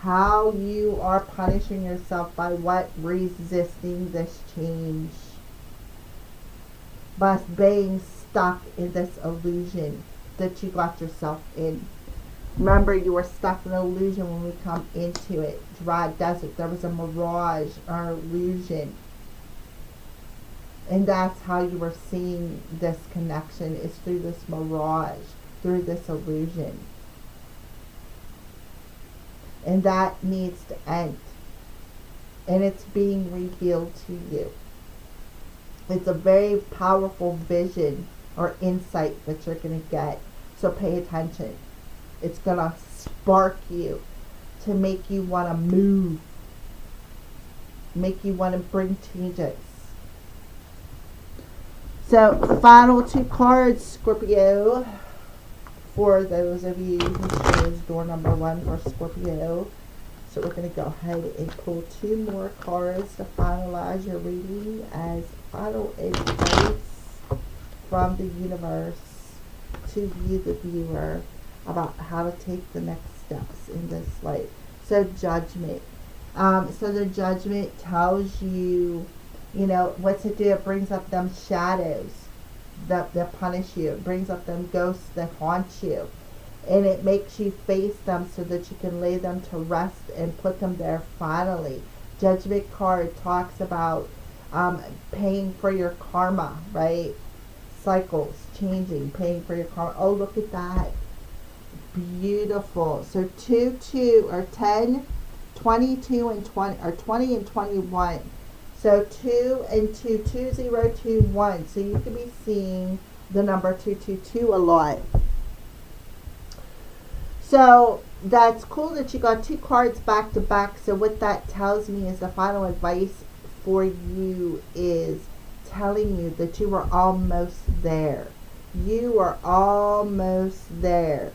How you are punishing yourself by what? Resisting this change. By being stuck in this illusion that you got yourself in. Remember, you were stuck in an illusion when we come into it. Dry desert. There was a mirage or illusion. And that's how you were seeing this connection, is through this mirage, through this illusion. And that needs to end. And it's being revealed to you. It's a very powerful vision or insight that you're going to get. So pay attention. It's going to spark you to make you want to move. Make you want to bring changes. So, final two cards, Scorpio. For those of you who chose door number 1 for Scorpio. So we're going to go ahead and pull 2 more cards to finalize your reading as final advice from the universe to you, the viewer, about how to take the next steps in this life. So judgment. So the judgment tells you, what to do. It brings up them shadows that punish you. It brings up them ghosts that haunt you. And it makes you face them so that you can lay them to rest and put them there finally. Judgment card talks about paying for your karma, right? Cycles, changing, paying for your karma. Oh, look at that. Beautiful. So 2, 2, or 10, 22, and 20, or 20 and 21. So 2 and 2, 2, 0, 2, 1. So you could be seeing the number 222 a lot. So that's cool that you got 2 cards back to back. So what that tells me is the final advice for you is telling you that you are almost there. You are almost there.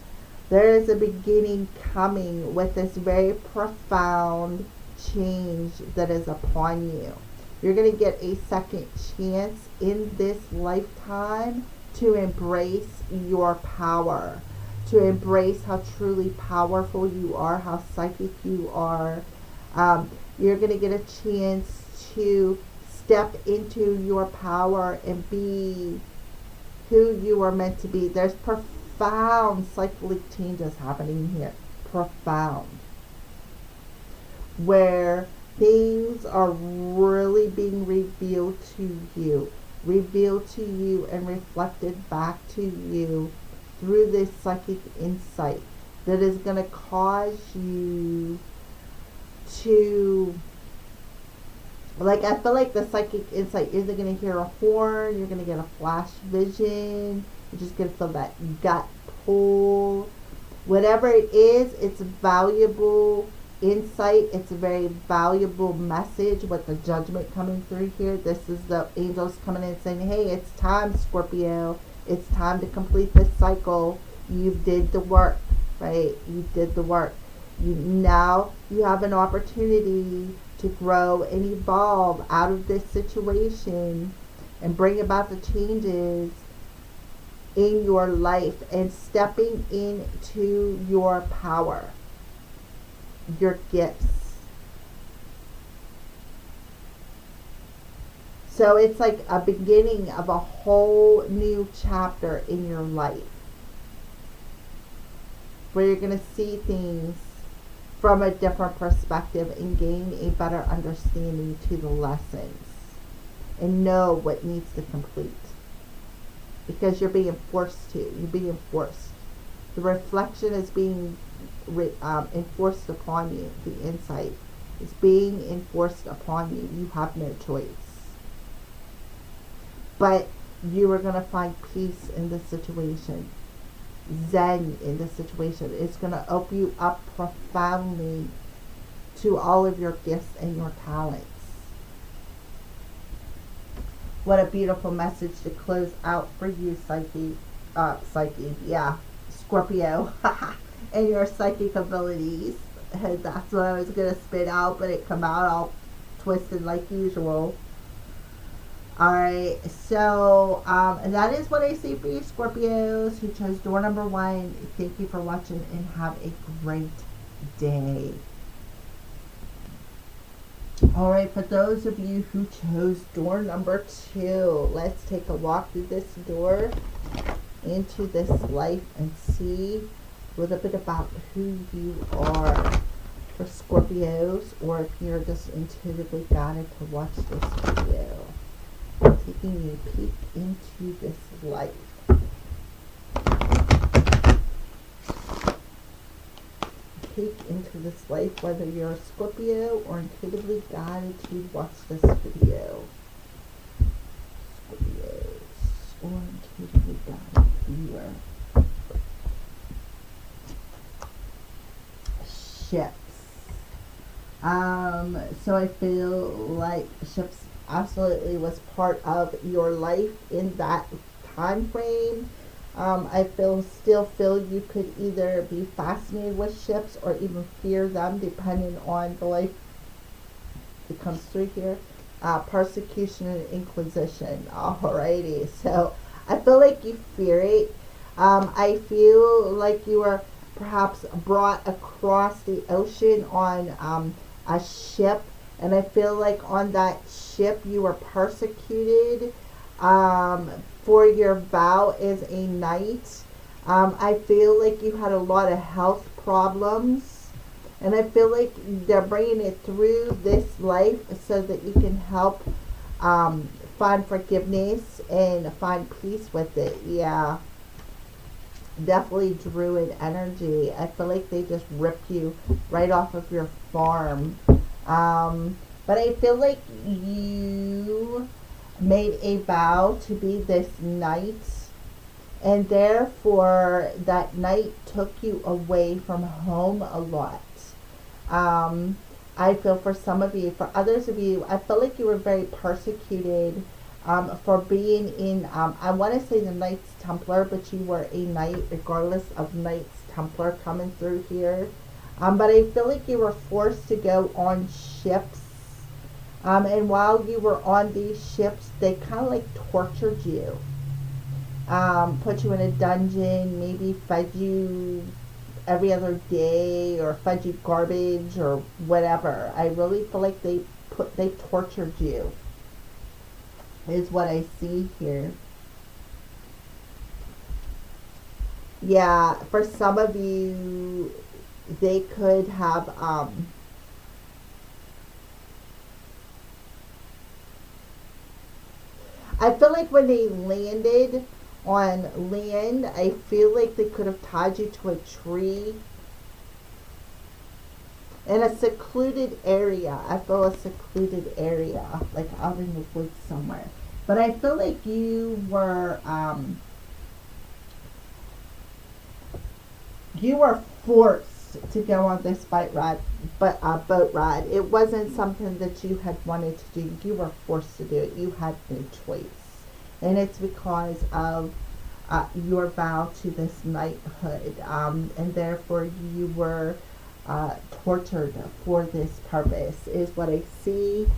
There is a beginning coming with this very profound change that is upon you. You're going to get a second chance in this lifetime to embrace your power, to embrace how truly powerful you are, how psychic you are. You're going to get a chance to step into your power and be who you are meant to be. There's profound psychic changes happening here. Profound. Where things are really being revealed to you and reflected back to you through this psychic insight that is going to cause you to, like, I feel like the psychic insight isn't going to hear a horn, you're going to get a flash vision, you're just going to feel that gut pull. Whatever it is, it's valuable insight. It's a very valuable message with the judgment coming through here. This is the angels coming in saying, hey, it's time, Scorpio. It's time to complete this cycle. You did the work, right? You did the work. Now you have an opportunity to grow and evolve out of this situation and bring about the changes in your life and stepping into your power, your gifts. So it's like a beginning of a whole new chapter in your life where you're going to see things from a different perspective and gain a better understanding to the lessons and know what needs to complete. Because you're being forced to. You're being forced. The reflection is being enforced upon you. The insight is being enforced upon you. You have no choice. But you are going to find peace in this situation. Zen in this situation. It's going to open you up profoundly to all of your gifts and your talents. What a beautiful message to close out for you, Scorpio, and your psychic abilities. And that's what I was going to spit out, but it come out all twisted like usual. Alright, so that is what I see for you, Scorpios, who chose door number 1. Thank you for watching and have a great day. Alright, for those of you who chose door number 2, let's take a walk through this door into this life and see a little bit about who you are. For Scorpios, or if you're just intuitively guided to watch this video. Taking a peek into this life. Peek into this life, whether you're a Scorpio or intuitively guided to watch this video. Scorpios or intuitively guided viewer. Ships. So I feel like ships absolutely was part of your life in that time frame. I still feel you could either be fascinated with ships or even fear them, depending on the life that comes through here. Persecution and inquisition. Alrighty, so I feel like you fear it. I feel like you were perhaps brought across the ocean on a ship. And I feel like on that ship you were persecuted for your vow as a knight. I feel like you had a lot of health problems. And I feel like they're bringing it through this life so that you can help find forgiveness and find peace with it. Yeah. Definitely druid energy. I feel like they just ripped you right off of your farm. But I feel like you made a vow to be this knight, and therefore that knight took you away from home a lot. I feel for some of you. For others of you, I feel like you were very persecuted for being in, I want to say the Knights Templar, but you were a knight regardless of Knights Templar coming through here. But I feel like you were forced to go on ships And while you were on these ships, they kind of like tortured you, put you in a dungeon, maybe fed you every other day or fed you garbage or whatever. I really feel like they tortured you, is what I see here. Yeah, for some of you, they could have I feel like when they landed on land, I feel like they could have tied you to a tree in a secluded area. I feel a secluded area, like out in the woods somewhere. But I feel like you were forced to go on this boat ride. It wasn't something that you had wanted to do. You were forced to do it. You had no choice. And it's because of your vow to this knighthood. And therefore you were tortured for this purpose, is what I see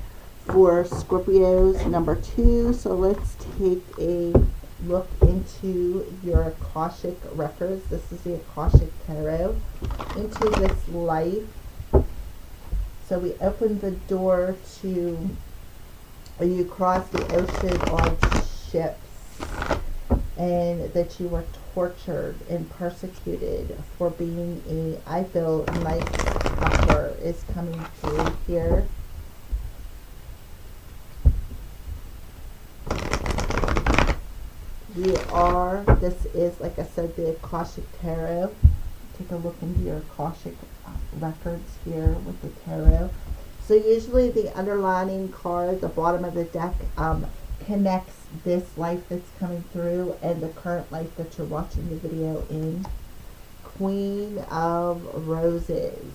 for Scorpios number 2. So let's take a look into your Akashic records. This is the Akashic Tarot. Into this life. So we open the door to, you cross the ocean on ships, and that you were tortured and persecuted for being I feel night upper is coming through here. This is, like I said, the Akashic Tarot. Take a look into your Akashic records here with the tarot. So usually the underlining card, the bottom of the deck, connects this life that's coming through and the current life that you're watching the video in. Queen of Roses.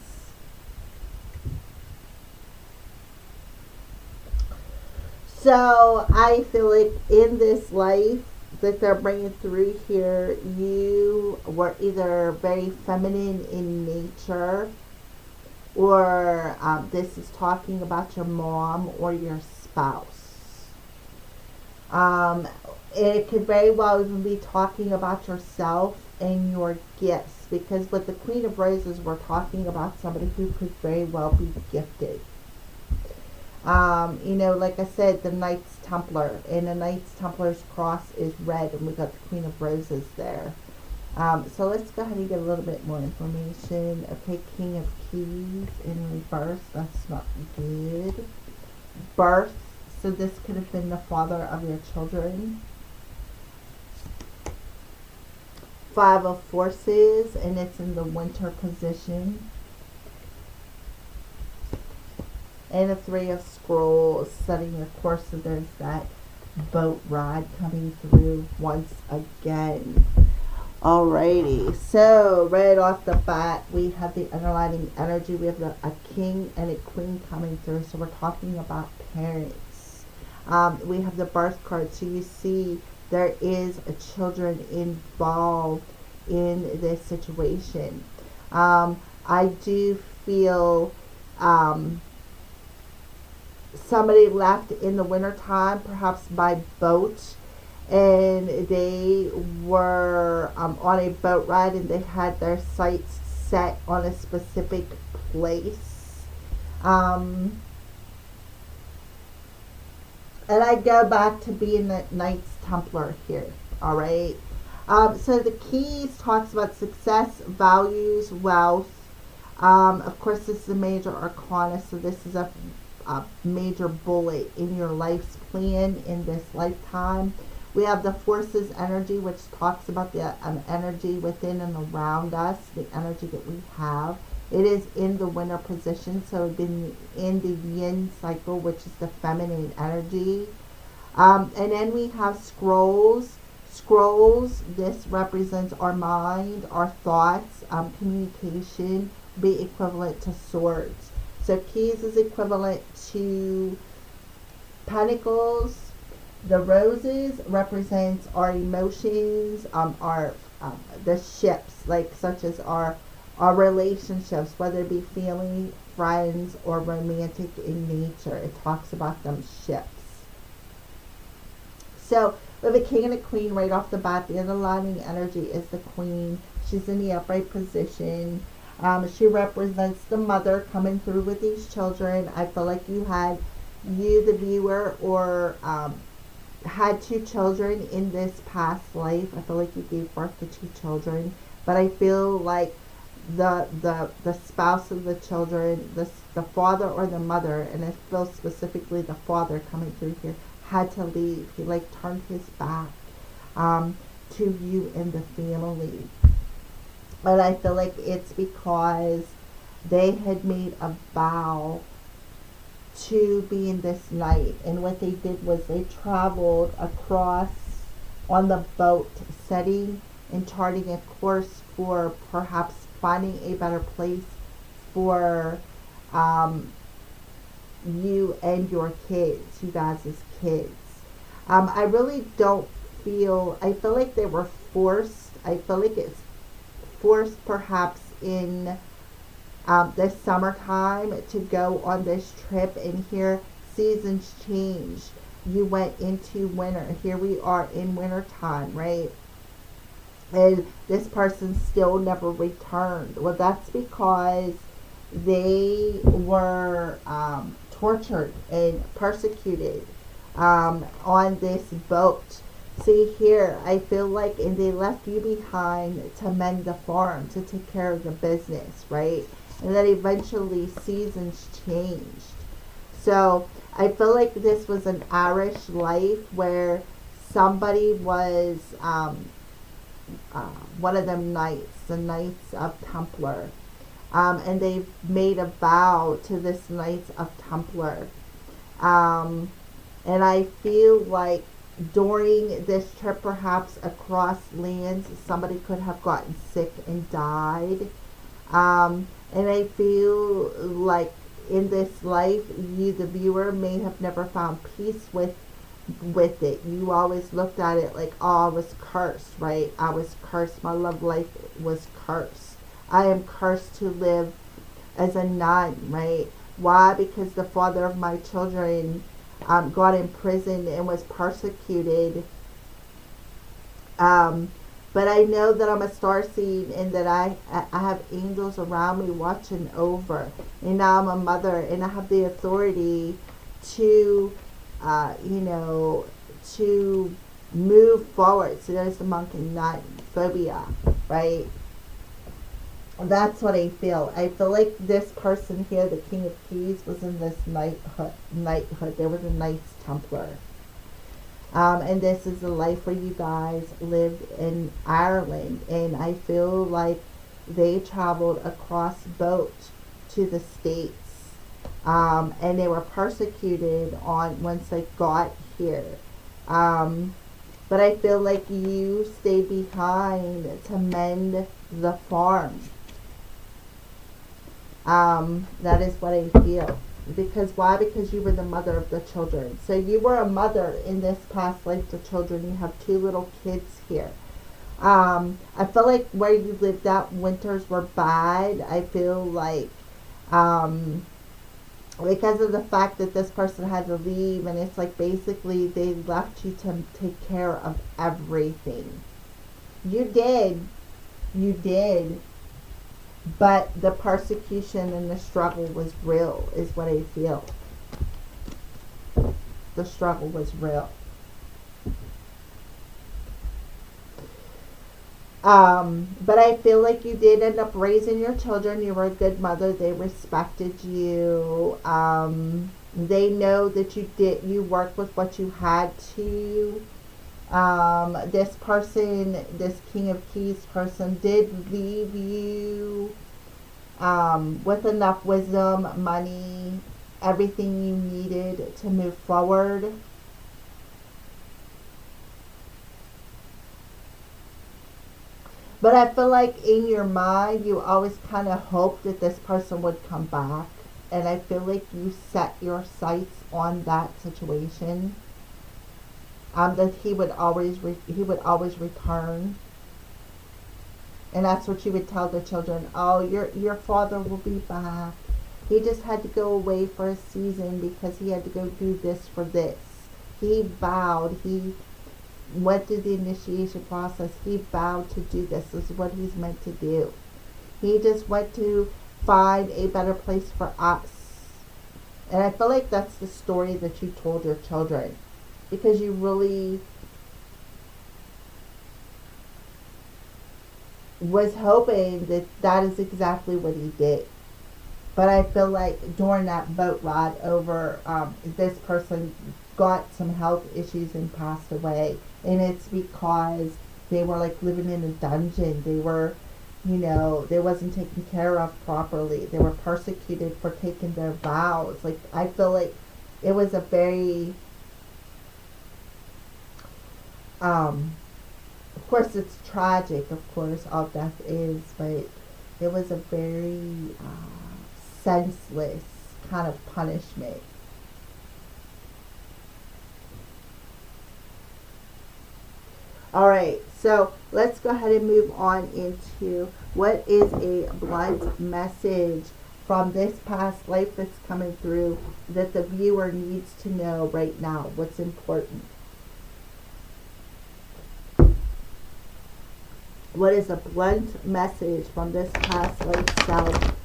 So I feel like in this life that they're bringing through here, you were either very feminine in nature, or this is talking about your mom or your spouse. It could very well even be talking about yourself and your gifts, because with the Queen of Roses, we're talking about somebody who could very well be gifted. You know, like I said, the Knights Templar, and the Knights Templar's cross is red, and we got the Queen of Roses there. So let's go ahead and get a little bit more information. Okay, King of Keys in reverse. That's not good. Birth. So this could have been the father of your children. Five of Forces, and it's in the winter position. And a Three of Scrolls, setting the course. So there's that boat ride coming through once again. Alrighty, so right off the bat, we have the underlining energy. We have a king and a queen coming through. So we're talking about parents. We have the birth card. So you see there is children involved in this situation. I do feel somebody left in the wintertime, perhaps by boat, and they were on a boat ride, and they had their sights set on a specific place. And I go back to being the Knights Templar here, all right? So the keys talks about success, values, wealth. Of course, this is a major arcana, so this is a major bullet in your life's plan in this lifetime. We have the Forces energy, which talks about the energy within and around us, the energy that we have. It is in the winter position, so it's been in the yin cycle, which is the feminine energy. And then we have scrolls. Scrolls, this represents our mind, our thoughts, communication, be equivalent to swords. So keys is equivalent to pentacles. The roses represents our emotions, our the ships, like such as our relationships, whether it be friends or romantic in nature. It talks about them ships. So with a king and a queen right off the bat, the underlying energy is the queen. She's in the upright position. She represents the mother coming through with these children. I feel like you, the viewer, or had two children in this past life. I feel like you gave birth to two children. But I feel like the spouse of the children, the father or the mother, and I feel specifically the father coming through here, had to leave. He like turned his back to you and the family. And I feel like it's because they had made a vow to be in this night. And what they did was they traveled across on the boat, setting and charting a course for perhaps finding a better place for you and your kids, you guys as kids. I really don't I feel like they were forced. I feel like it's forced perhaps in the summertime to go on this trip, and here seasons change. You went into winter. Here we are in winter time, right? And this person still never returned. Well, that's because they were tortured and persecuted on this boat. See here, I feel like, and they left you behind to mend the farm, to take care of the business, right? And then eventually seasons changed. So I feel like this was an Irish life where somebody was one of them knights, the Knights of Templar. And they made a vow to this Knights of Templar. And I feel like during this trip, perhaps across lands, somebody could have gotten sick and died. And I feel like in this life, you, the viewer, may have never found peace with it. You always looked at it like, oh, I was cursed, right? I was cursed. My love life was cursed. I am cursed to live as a nun, right? Why? Because the father of my children got imprisoned and was persecuted. But I know that I'm a starseed and that I have angels around me watching over. And now I'm a mother and I have the authority to, to move forward. So there's the monk and nun phobia, right? That's what I feel. I feel like this person here, the King of Keys, was in this knighthood. There was a Knights Templar. And this is a life where you guys lived in Ireland. And I feel like they traveled across boat to the States. And they were persecuted once they got here. But I feel like you stayed behind to mend the farm. That is what I feel. Because why? Because you were the mother of the children. So you were a mother in this past life to children. You have two little kids here. I feel like where you lived out, winters were bad. I feel like because of the fact that this person had to leave, and it's like basically they left you to take care of everything. You did. But the persecution and the struggle was real, is what I feel. The struggle was real. But I feel like you did end up raising your children. You were a good mother. They respected you. They know that you worked with what you had to. This person, this King of Keys person, did leave you with enough wisdom, money, everything you needed to move forward. But I feel like in your mind, you always kind of hoped that this person would come back. And I feel like you set your sights on that situation. That he would always return. And that's what you would tell the children. Oh, your father will be back. He just had to go away for a season because he had to go do this for this. He vowed, he went through the initiation process. He vowed to do this. This is what he's meant to do. He just went to find a better place for us. And I feel like that's the story that you told your children, because you really was hoping that that is exactly what he did. But I feel like during that boat ride over, this person got some health issues and passed away. And it's because they were like living in a dungeon. They were, they wasn't taken care of properly. They were persecuted for taking their vows. Like, I feel like it was a very, of course it's tragic, of course, all death is, but it was a very senseless kind of punishment. Alright, so let's go ahead and move on into what is a blunt message from this past life that's coming through that the viewer needs to know right now. What's important? What is a blunt message from this past life self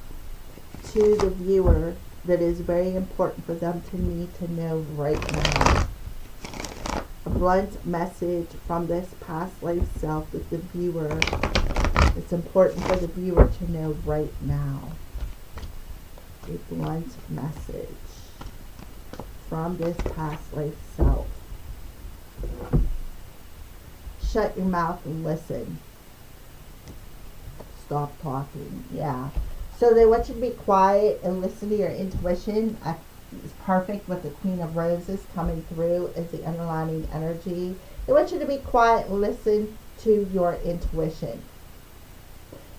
to the viewer that is very important for them to need to know right now? A blunt message from this past life self that the viewer, it's important for the viewer to know right now. A blunt message from this past life self. Shut your mouth and listen. Stop talking. Yeah. So they want you to be quiet and listen to your intuition. It's perfect with the Queen of Roses coming through as the underlining energy. They want you to be quiet and listen to your intuition.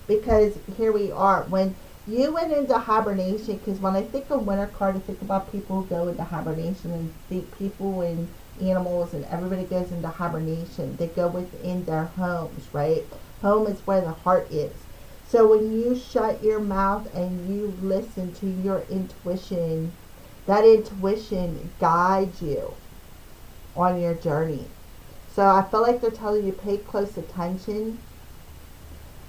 Because here we are. When you went into hibernation, because when I think of winter card, I think about people who go into hibernation, and think people and animals and everybody goes into hibernation. They go within their homes, right? Home is where the heart is. So when you shut your mouth and you listen to your intuition, that intuition guides you on your journey. So I feel like they're telling you pay close attention.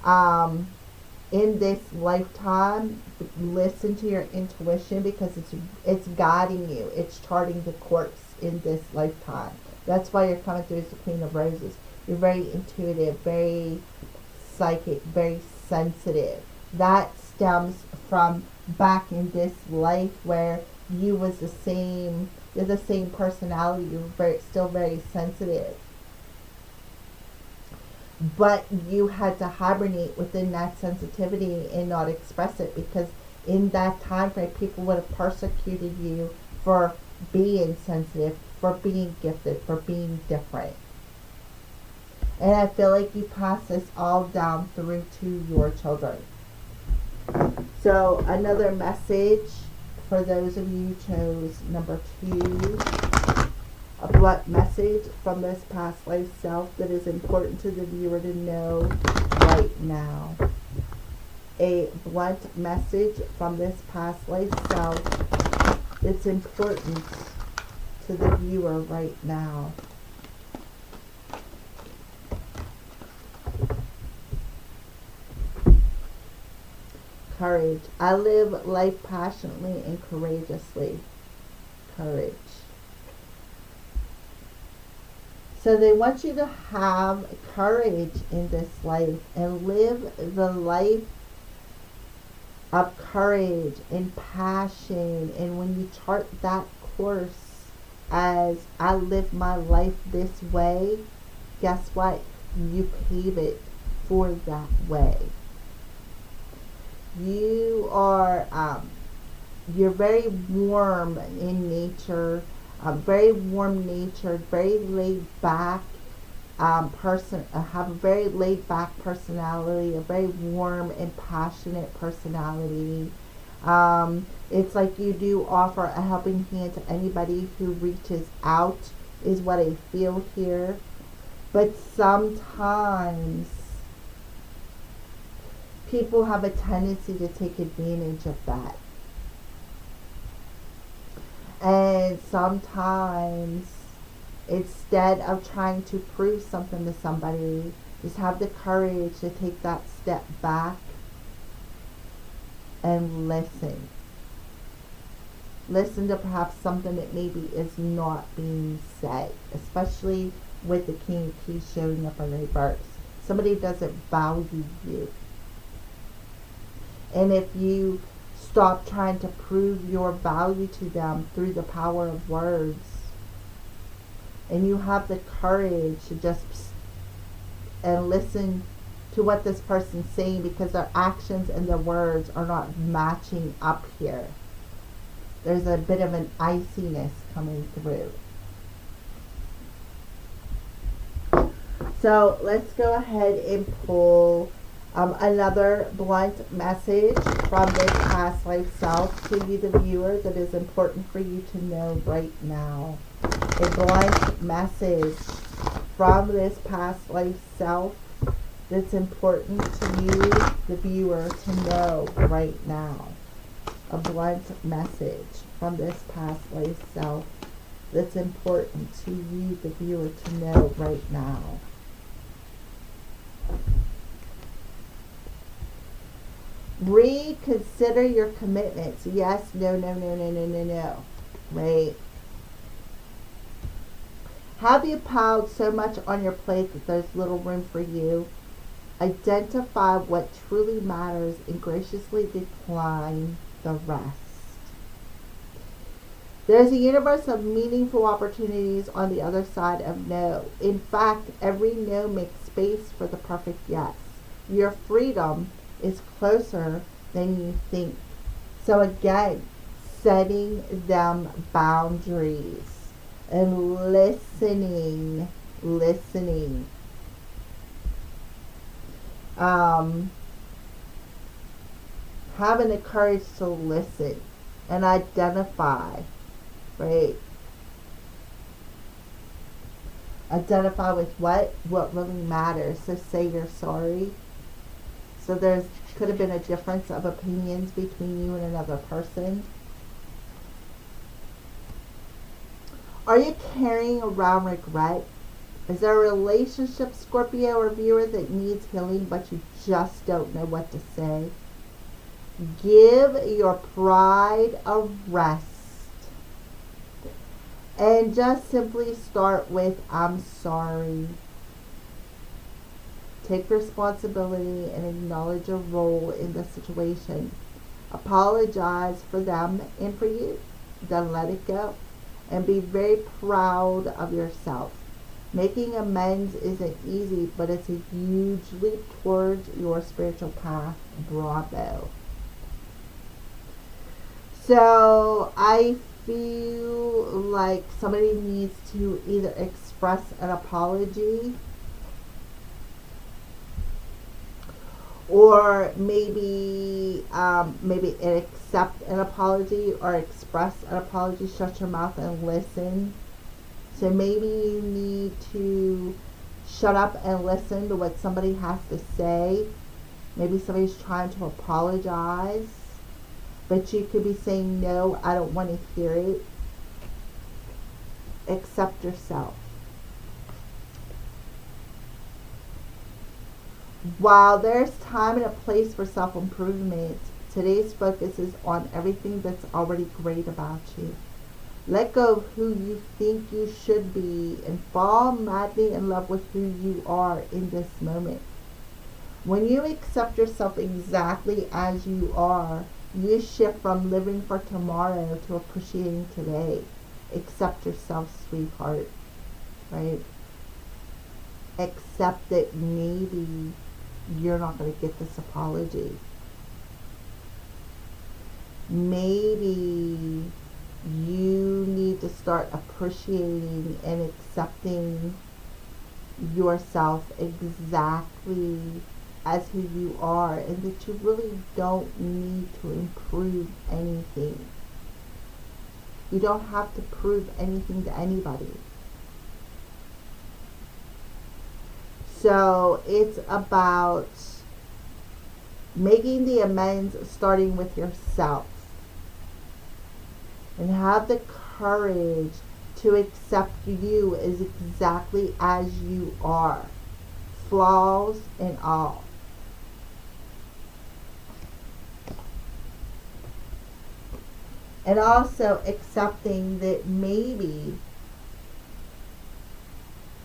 In this lifetime, listen to your intuition, because it's guiding you. It's charting the course in this lifetime. That's why you're coming through as the Queen of Roses. You're very intuitive, very psychic, very sensitive. That stems from back in this life where you was you're the same personality. You're still very sensitive. But you had to hibernate within that sensitivity and not express it, because in that time frame, people would have persecuted you for being sensitive, for being gifted, for being different. And I feel like you pass this all down through to your children. So another message for those of you who chose number 2. A blunt message from this past life self that is important to the viewer to know right now. A blunt message from this past life self that's important to the viewer right now. Courage. I live life passionately and courageously. Courage. So they want you to have courage in this life and live the life of courage and passion. And when you chart that course as I live my life this way, guess what? You pave it for that way. You are, you're very warm in nature. Very warm-natured, very laid-back person. Have a very laid-back personality, a very warm and passionate personality. It's like you do offer a helping hand to anybody who reaches out, is what I feel here. But sometimes people have a tendency to take advantage of that. And sometimes, instead of trying to prove something to somebody, just have the courage to take that step back and listen. Listen to perhaps something that maybe is not being said, especially with the King of Keys showing up in reverse. Somebody doesn't value you. And if you stop trying to prove your value to them through the power of words, and you have the courage to just and listen to what this person's saying, because their actions and their words are not matching up here. There's a bit of an iciness coming through. So let's go ahead and pull another blunt message from this past life self to you, the viewer, that is important for you to know right now. A blunt message from this past life self that's important to you, the viewer, to know right now. A blunt message from this past life self that's important to you, the viewer, to know right now. Reconsider your commitments. Yes, no, no, no, no, no, no, no. Right? Have you piled so much on your plate that there's little room for you? Identify what truly matters and graciously decline the rest. There's a universe of meaningful opportunities on the other side of no. In fact, every no makes space for the perfect yes. Your freedom is closer than you think. So again, setting them boundaries and listening. Having the courage to listen and identify, right? Identify with what really matters. So say you're sorry. So there's could have been a difference of opinions between you and another person. Are you carrying around regret? Is there a relationship, Scorpio or viewer, that needs healing but you just don't know what to say? Give your pride a rest. And just simply start with, I'm sorry. Take responsibility and acknowledge your role in the situation. Apologize for them and for you. Then let it go. And be very proud of yourself. Making amends isn't easy, but it's a huge leap towards your spiritual path. Bravo. So I feel like somebody needs to either express an apology, or maybe accept an apology or express an apology. Shut your mouth and listen. So maybe you need to shut up and listen to what somebody has to say. Maybe somebody's trying to apologize, but you could be saying, no, I don't want to hear it. Accept yourself. While there's time and a place for self-improvement, today's focus is on everything that's already great about you. Let go of who you think you should be and fall madly in love with who you are in this moment. When you accept yourself exactly as you are, you shift from living for tomorrow to appreciating today. Accept yourself, sweetheart. Right? Accept that maybe you're not going to get this apology. Maybe you need to start appreciating and accepting yourself exactly as who you are, and that you really don't need to improve anything. You don't have to prove anything to anybody. So it's about making the amends, starting with yourself. And have the courage to accept you as exactly as you are, flaws and all. And also accepting that maybe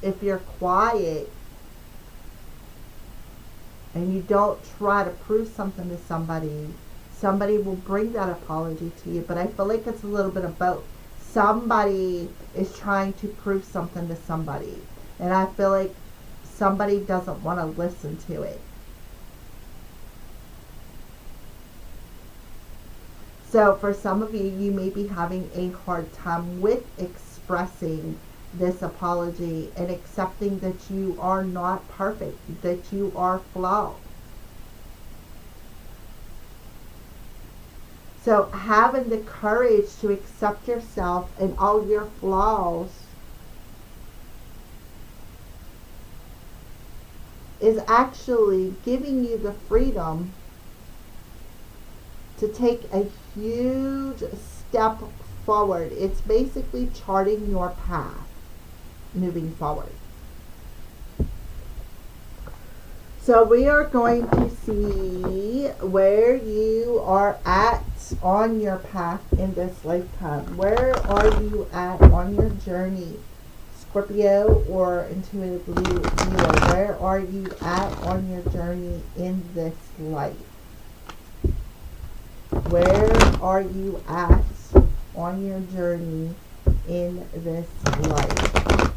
if you're quiet and you don't try to prove something to somebody, somebody will bring that apology to you. But I feel like it's a little bit of both. Somebody is trying to prove something to somebody, and I feel like somebody doesn't want to listen to it. So for some of you, you may be having a hard time with expressing this apology and accepting that you are not perfect, that you are flawed. So having the courage to accept yourself and all your flaws is actually giving you the freedom to take a huge step forward. It's basically charting your path moving forward. So we are going to see where you are at on your path in this lifetime. Where are you at on your journey, Scorpio or intuitively viewer? Where are you at on your journey in this life? Where are you at on your journey in this life?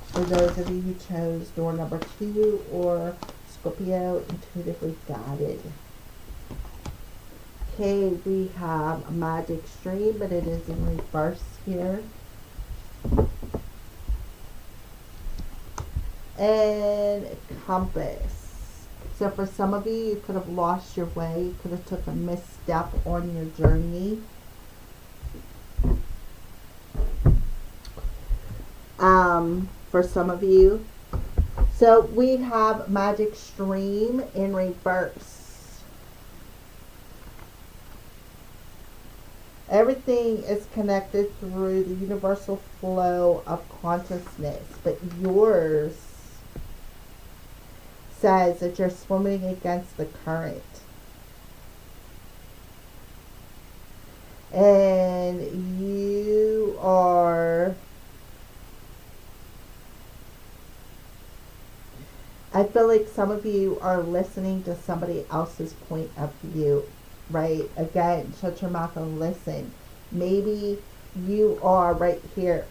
For those of you who chose door number 2 or Scorpio, intuitively guided. Okay, we have a magic stream, but it is in reverse here. And compass. So for some of you, you could have lost your way. You could have took a misstep on your journey. For some of you. So we have magic stream in reverse. Everything is connected through the universal flow of consciousness, but yours says that you're swimming against the current. And you are, I feel like some of you are listening to somebody else's point of view, right? Again, shut your mouth and listen. Maybe you are right here,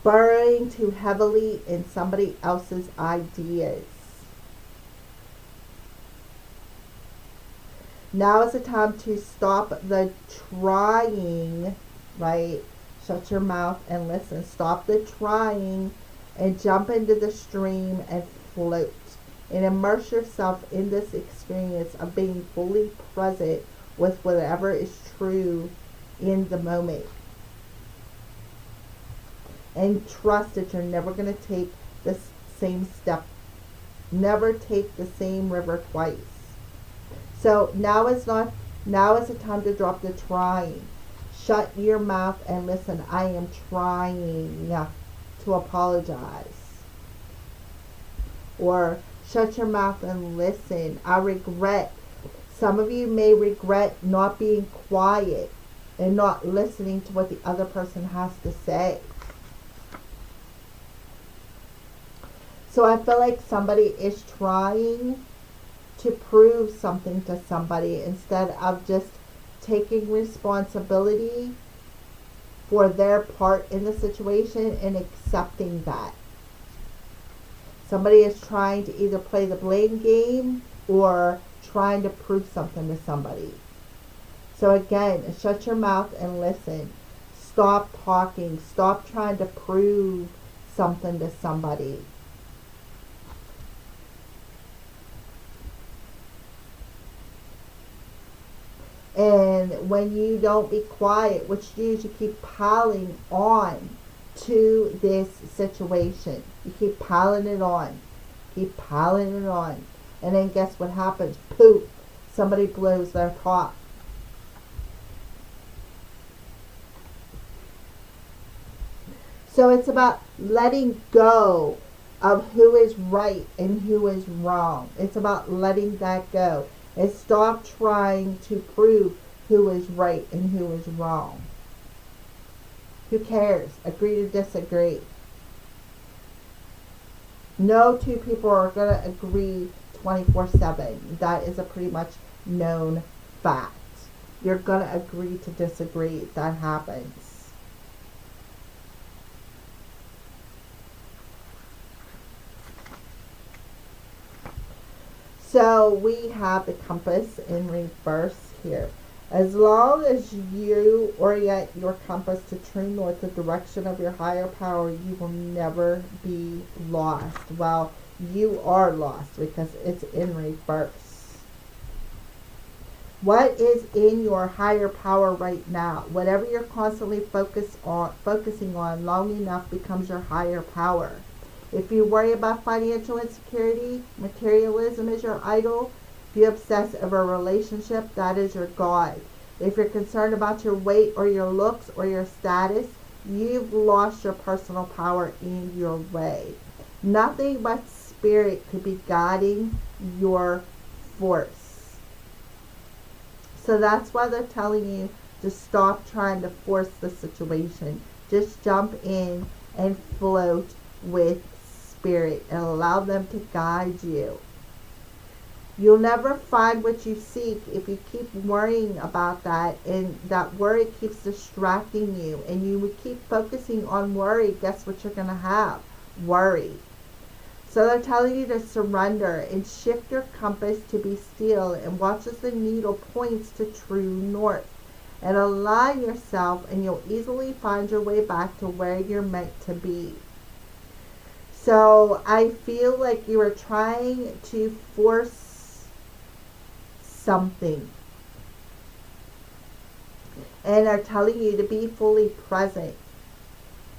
burrowing too heavily in somebody else's ideas. Now is the time to stop the trying, right? Shut your mouth and listen. Stop the trying and jump into the stream and float. And immerse yourself in this experience of being fully present with whatever is true in the moment. And trust that you're never going to take the same step. Never take the same river twice. So now is the time to drop the trying. Shut your mouth and listen. I am trying to apologize. Or shut your mouth and listen. I regret. Some of you may regret not being quiet and not listening to what the other person has to say. So I feel like somebody is trying to prove something to somebody instead of just taking responsibility for their part in the situation and accepting that. Somebody is trying to either play the blame game or trying to prove something to somebody. So again, shut your mouth and listen. Stop talking. Stop trying to prove something to somebody. And when you don't be quiet, what you do is you keep piling on to this situation. You keep piling it on. Keep piling it on. And then guess what happens? Poof! Somebody blows their top. So it's about letting go of who is right and who is wrong. It's about letting that go. And stop trying to prove who is right and who is wrong. Who cares? Agree to disagree. No two people are going to agree 24/7. That is a pretty much known fact. You're going to agree to disagree. That happens. So we have the compass in reverse here. As long as you orient your compass to true north, the direction of your higher power, you will never be lost. Well, you are lost because it's in reverse. What is in your higher power right now? Whatever you're constantly focusing on long enough becomes your higher power. If you worry about financial insecurity, materialism is your idol. If you obsess over a relationship, that is your God. If you're concerned about your weight or your looks or your status, you've lost your personal power in your way. Nothing but spirit could be guiding your force. So that's why they're telling you to stop trying to force the situation. Just jump in and float with spirit and allow them to guide you. You'll never find what you seek if you keep worrying about that, and that worry keeps distracting you, and you would keep focusing on worry. Guess what you're going to have? Worry. So they're telling you to surrender and shift your compass to be still and watch as the needle points to true north, and align yourself, and you'll easily find your way back to where you're meant to be. So I feel like you are trying to force something, and are telling you to be fully present.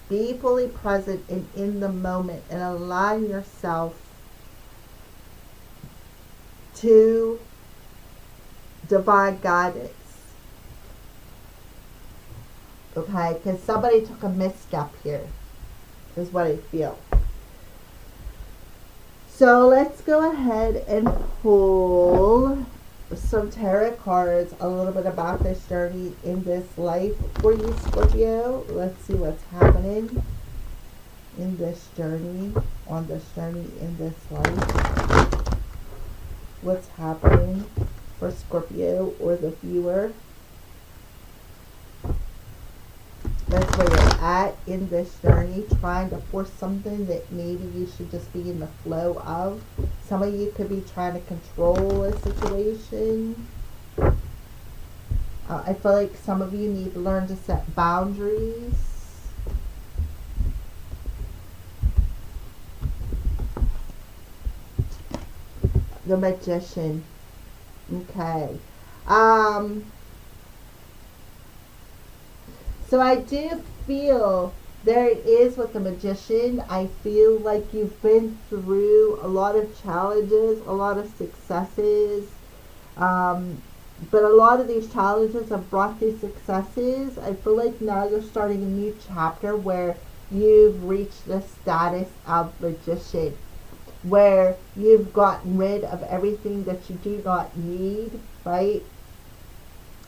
Be fully present and in the moment, and align yourself to divine guidance. Okay, because somebody took a misstep here, is what I feel. So let's go ahead and pull some tarot cards, a little bit about this journey in this life for you, Scorpio. Let's see what's happening in this journey, on this journey in this life. What's happening for Scorpio or the viewer. That's where you're at in this journey, trying to force something that maybe you should just be in the flow of. Some of you could be trying to control a situation. I feel like some of you need to learn to set boundaries. The Magician. Okay. So I do feel there it is with the Magician. I feel like you've been through a lot of challenges, a lot of successes. But a lot of these challenges have brought these successes. I feel like now you're starting a new chapter where you've reached the status of Magician, where you've gotten rid of everything that you do not need, right?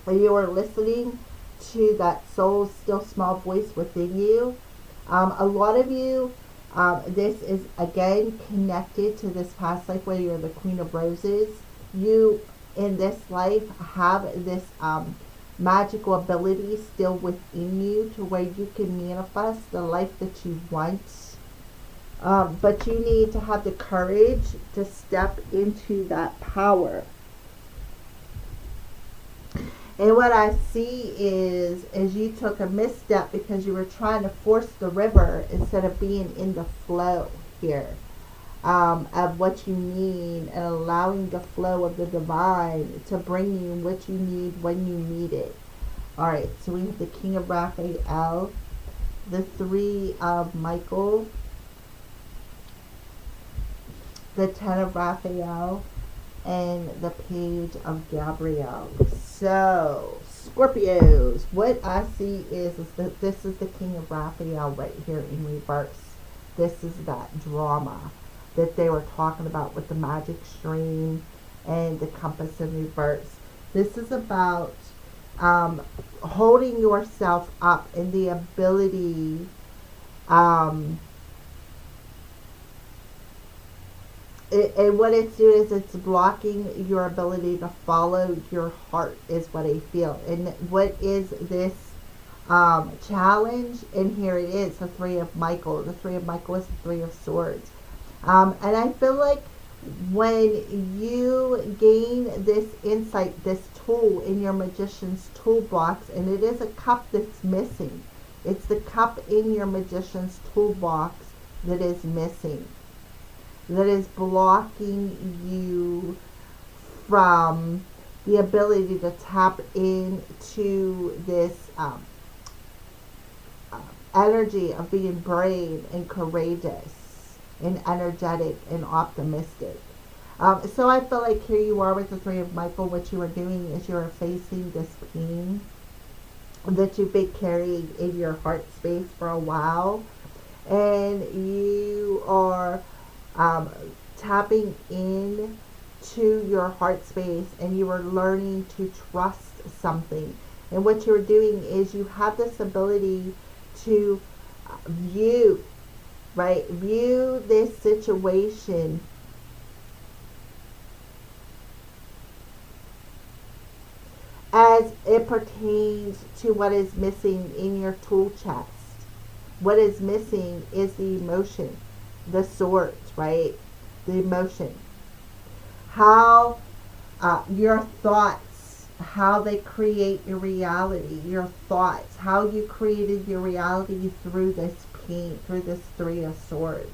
And you are listening to that soul still small voice within you. A lot of you, this is again connected to this past life where you're the Queen of Roses. You in this life have this magical ability still within you to where you can manifest the life that you want. But you need to have the courage to step into that power. And what I see is you took a misstep because you were trying to force the river instead of being in the flow here of what you need, and allowing the flow of the divine to bring you what you need when you need it. Alright, so we have the King of Raphael, the Three of Michael, the Ten of Raphael, and the Page of Gabrielle. So, Scorpios, what I see is that this is the King of Raphael right here in reverse. This is that drama that they were talking about with the magic stream and the compass in reverse. This is about holding yourself up and the ability and what it's doing is it's blocking your ability to follow your heart is what I feel. And what is this challenge? And here it is, the Three of Michael. The Three of Michael is the Three of Swords. And I feel like when you gain this insight, this tool in your magician's toolbox, and it is a cup that's missing. It's the cup in your magician's toolbox that is missing, that is blocking you from the ability to tap into this energy of being brave and courageous and energetic and optimistic. So I feel like here you are with the Three of Michael. What you are doing is you are facing this pain that you've been carrying in your heart space for a while, and you are tapping in to your heart space, and you are learning to trust something. And what you're doing is you have this ability to view this situation as it pertains to what is missing in your tool chest. What is missing is the emotion, the swords, right? The emotion. How your thoughts, how they create your reality, your thoughts, how you created your reality through this pain, through this Three of Swords.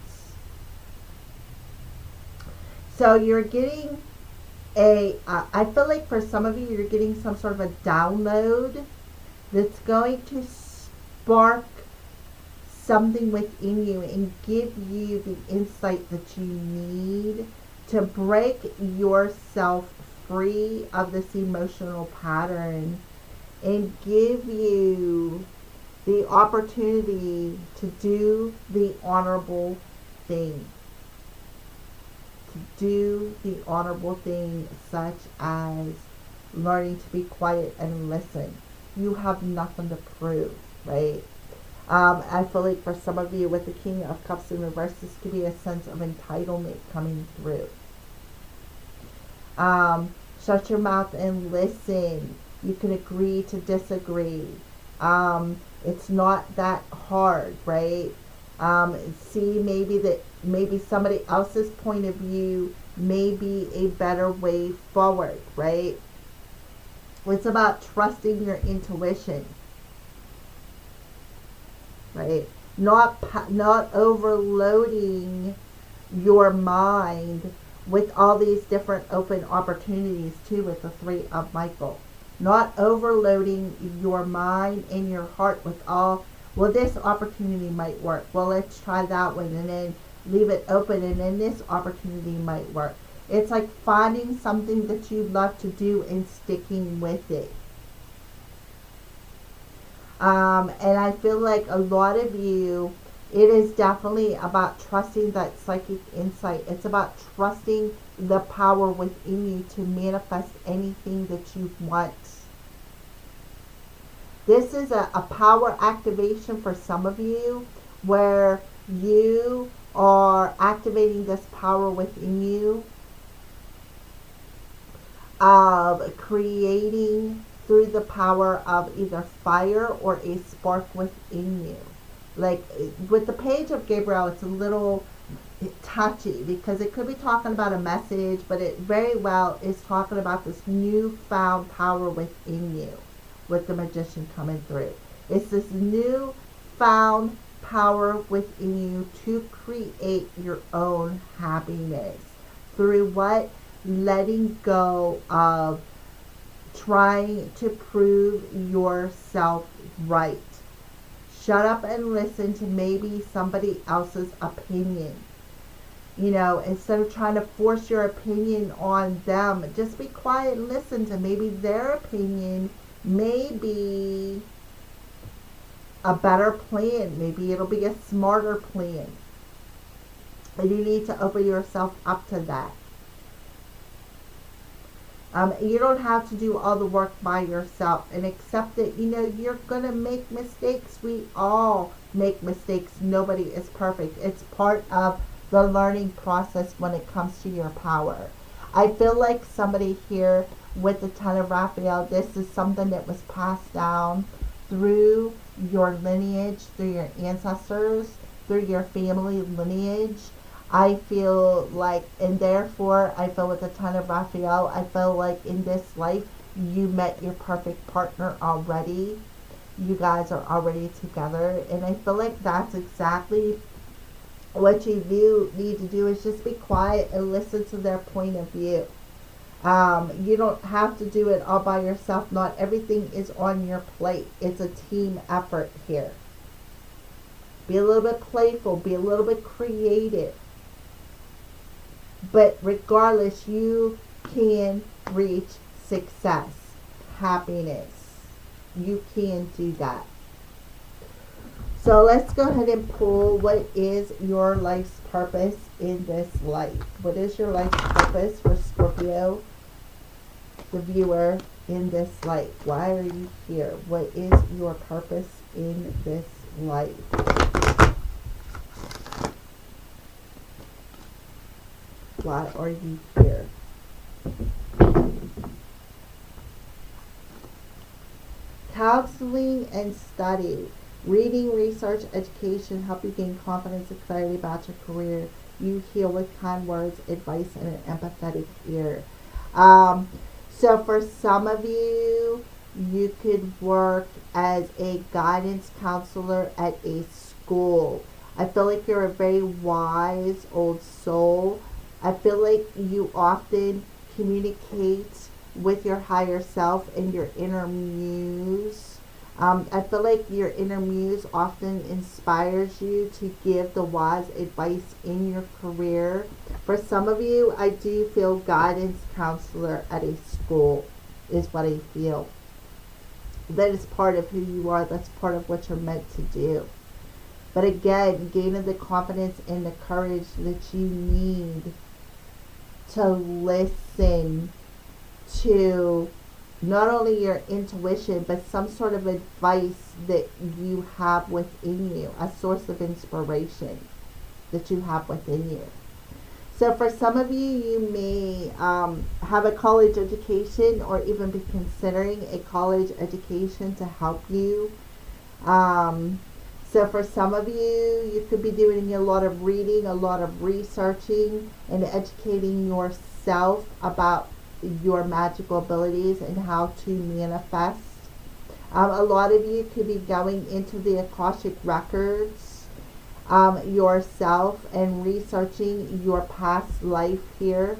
So you're getting I feel like for some of you, you're getting some sort of a download that's going to spark something within you and give you the insight that you need to break yourself free of this emotional pattern and give you the opportunity to do the honorable thing. To do the honorable thing, such as learning to be quiet and listen. You have nothing to prove, right? I feel like for some of you with the King of Cups in reverse, this could be a sense of entitlement coming through. Shut your mouth and listen. You can agree to disagree. It's not that hard, right? See maybe somebody else's point of view may be a better way forward, right? It's about trusting your intuition, right? Not overloading your mind with all these different open opportunities too, with the Three of Michael. Not overloading your mind and your heart with all, well, this opportunity might work. Well, let's try that one, and then leave it open, and then this opportunity might work. It's like finding something that you love to do and sticking with it. And I feel like a lot of you, it is definitely about trusting that psychic insight. It's about trusting the power within you to manifest anything that you want. This is a power activation for some of you, where you are activating this power within you of creating through the power of either fire or a spark within you. Like with the Page of Gabriel, it's a little touchy because it could be talking about a message, but it very well is talking about this newfound power within you with the Magician coming through. It's this newfound power within you to create your own happiness through what? Letting go of trying to prove yourself right. Shut up and listen to maybe somebody else's opinion. You know, instead of trying to force your opinion on them, just be quiet and listen to maybe their opinion may be a better plan. Maybe it'll be a smarter plan. And you need to open yourself up to that. You don't have to do all the work by yourself, and accept that, you know, you're going to make mistakes. We all make mistakes. Nobody is perfect. It's part of the learning process when it comes to your power. I feel like somebody here with the Ten of Raphael, this is something that was passed down through your lineage, through your ancestors, through your family lineage. I feel like, and therefore, I feel with the Ten of Raphael, I feel like in this life, you met your perfect partner already. You guys are already together. And I feel like that's exactly what you need to do, is just be quiet and listen to their point of view. You don't have to do it all by yourself. Not everything is on your plate. It's a team effort here. Be a little bit playful. Be a little bit creative. But regardless, you can reach success, happiness. You can do that. So let's go ahead and pull, what is your life's purpose in this life? What is your life's purpose for Scorpio, the viewer, in this life? Why are you here? What is your purpose in this life? Why are you here? Counseling and study. Reading, research, education help you gain confidence and clarity about your career. You heal with kind words, advice, and an empathetic ear. So for some of you, you could work as a guidance counselor at a school. I feel like you're a very wise old soul. I feel like you often communicate with your higher self and your inner muse. I feel like your inner muse often inspires you to give the wise advice in your career. For some of you, I do feel guidance counselor at a school is what I feel. That is part of who you are. That's part of what you're meant to do. But again, gaining the confidence and the courage that you need to listen to not only your intuition, but some sort of advice that you have within you, a source of inspiration that you have within you. So for some of you, you may have a college education or even be considering a college education to help you. So for some of you, you could be doing a lot of reading, a lot of researching, and educating yourself about your magical abilities and how to manifest. A lot of you could be going into the Akashic Records yourself and researching your past life here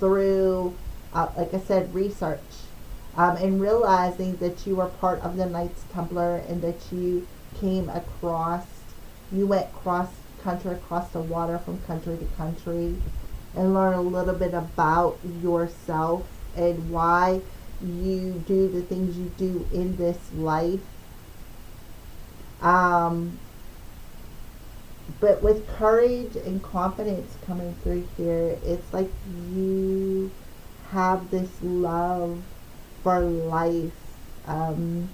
through, like I said, research. And realizing that you were part of the Knights Templar and that you came across, you went cross country, across the water from country to country, and learn a little bit about yourself and why you do the things you do in this life. But with courage and confidence coming through here, it's like you have this love for life. And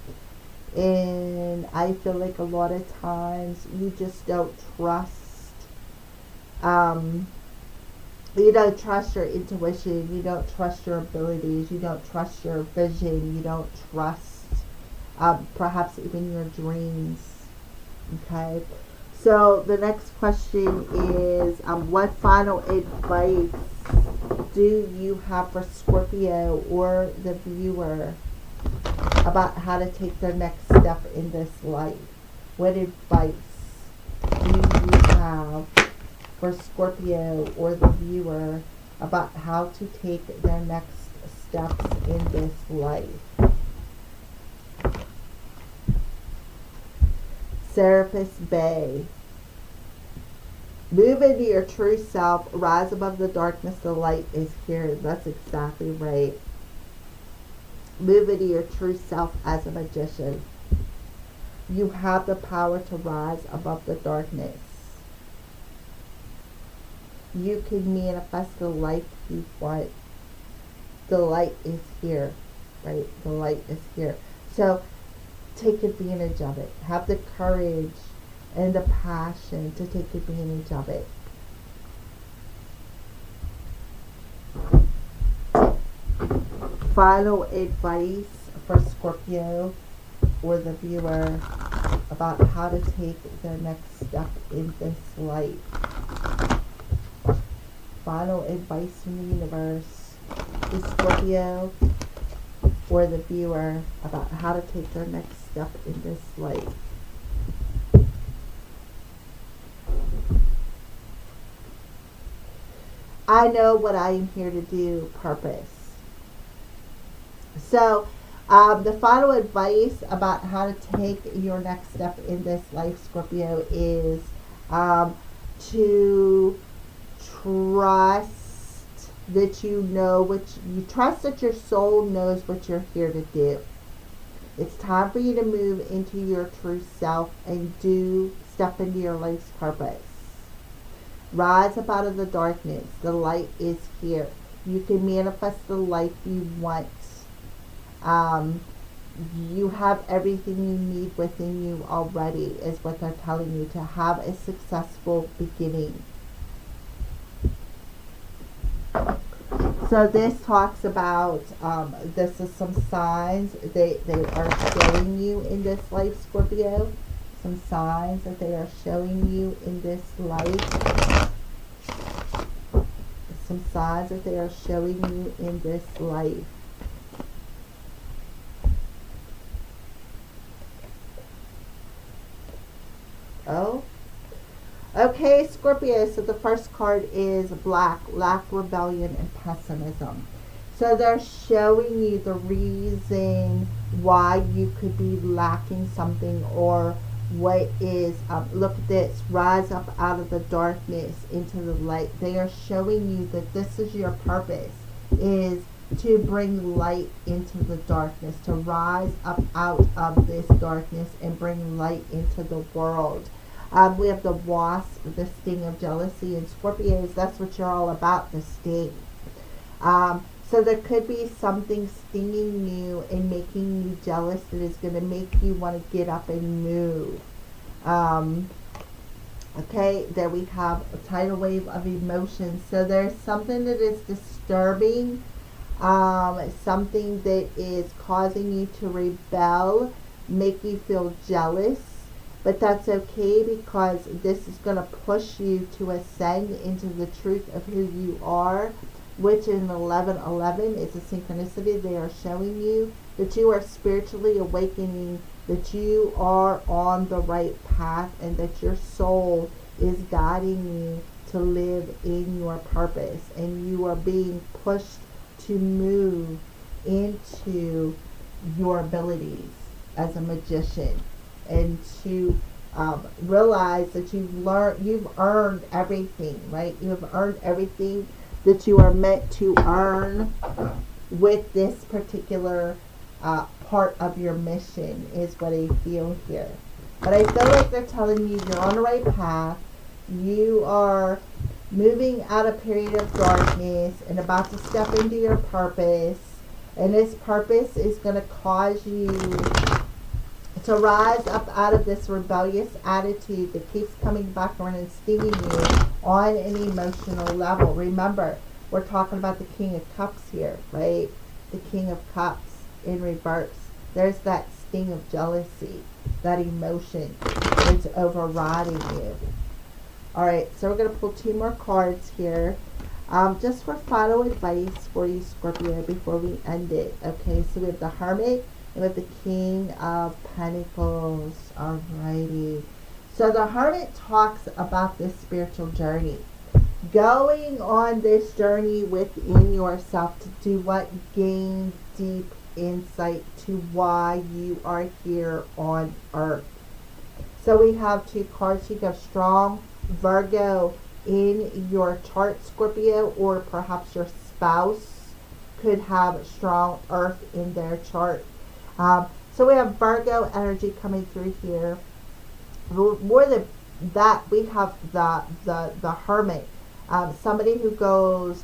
I feel like a lot of times you just don't trust, you don't trust your intuition, you don't trust your abilities, you don't trust your vision, you don't trust perhaps even your dreams. Okay, so the next question is, what final advice do you have for Scorpio or the viewer about how to take their next step in this life? What advice do you have for Scorpio or the viewer about how to take their next steps in this life? Serapis Bay. Move into your true self. Rise above the darkness. The light is here. That's exactly right. Move into your true self as a magician. You have the power to rise above the darkness. You can manifest the life you want. The light is here, right? The light is here. So take advantage of it. Have the courage and the passion to take advantage of it. Final advice for Scorpio or the viewer about how to take their next step in this life. Final advice from the universe to Scorpio or the viewer about how to take their next step in this life. I know what I am here to do, purpose. So, the final advice about how to take your next step in this life, Scorpio, is to trust that you know trust that your soul knows what you're here to do. It's time for you to move into your true self and step into your life's purpose. Rise up out of the darkness. The light is here. You can manifest the life you want. You have everything you need within you already, is what they're telling you, to have a successful beginning. So this talks about, this is some signs they are showing you in this life, Scorpio. Some signs that they are showing you in this life. Some signs that they are showing you in this life. Oh. Okay, Scorpio, so the first card is black, lack, rebellion, and pessimism. So they're showing you the reason why you could be lacking something, or what is, look at this, rise up out of the darkness into the light. They are showing you that this is your purpose, is to bring light into the darkness, to rise up out of this darkness and bring light into the world. We have the wasp, the sting of jealousy, and Scorpios, that's what you're all about, the sting. So there could be something stinging you and making you jealous that is going to make you want to get up and move. Okay, there we have a tidal wave of emotions. So there's something that is disturbing, something that is causing you to rebel, make you feel jealous. But that's okay, because this is going to push you to ascend into the truth of who you are, which in 11:11 is a synchronicity. They are showing you that you are spiritually awakening, that you are on the right path, and that your soul is guiding you to live in your purpose, and you are being pushed to move into your abilities as a magician, and to realize that you've earned everything, right? You have earned everything that you are meant to earn with this particular part of your mission, is what I feel here. But I feel like they're telling you you're on the right path. You are moving out of a period of darkness and about to step into your purpose. And this purpose is going to cause you to rise up out of this rebellious attitude that keeps coming back around and stinging you on an emotional level. Remember, we're talking about the King of Cups here, right? The King of Cups in reverse. There's that sting of jealousy, that emotion that's overriding you. Alright, so we're going to pull 2 more cards here. Just for final advice for you, Scorpio, before we end it. Okay, so we have the Hermit and we have the King of Pentacles. Alrighty. So the Hermit talks about this spiritual journey. Going on this journey within yourself to do what? Gain deep insight to why you are here on earth. So we have 2 cards. You have strong Virgo in your chart, Scorpio, or perhaps your spouse could have strong earth in their chart. So we have Virgo energy coming through here. More than that, we have the hermit. Somebody who goes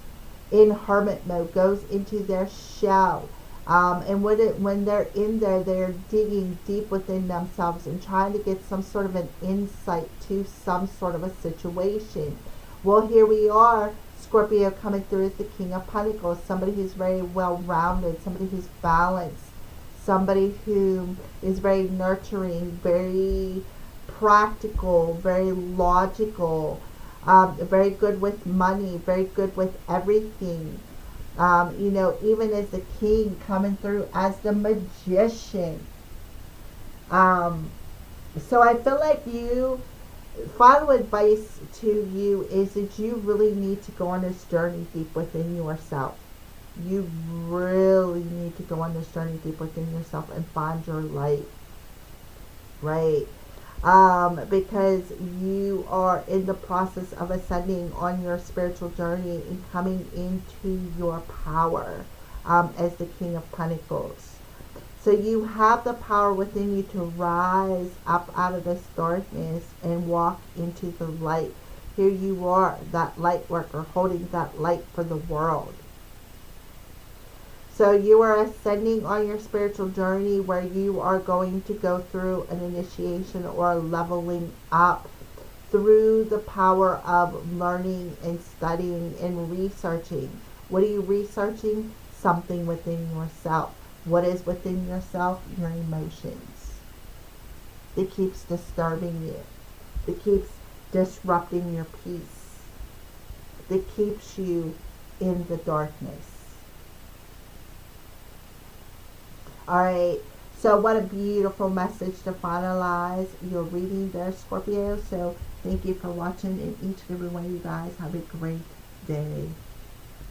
in hermit mode, goes into their shell. And when they're in there, they're digging deep within themselves and trying to get some sort of an insight to some sort of a situation. Well, here we are, Scorpio coming through as the King of Pentacles, somebody who's very well-rounded, somebody who's balanced, somebody who is very nurturing, very practical, very logical, very good with money, very good with everything. Even as the king coming through as the magician. So I feel like final advice to you is that you really need to go on this journey deep within yourself. You really need to go on this journey deep within yourself and find your light. Right? Because you are in the process of ascending on your spiritual journey and coming into your power as the King of Pentacles. So you have the power within you to rise up out of this darkness and walk into the light. Here you are, that light worker, holding that light for the world. So you are ascending on your spiritual journey where you are going to go through an initiation or a leveling up through the power of learning and studying and researching. What are you researching? Something within yourself. What is within yourself? Your emotions. It keeps disturbing you. It keeps disrupting your peace. It keeps you in the darkness. Alright, so what a beautiful message to finalize your reading there, Scorpio. So thank you for watching, and each and every one of you guys have a great day.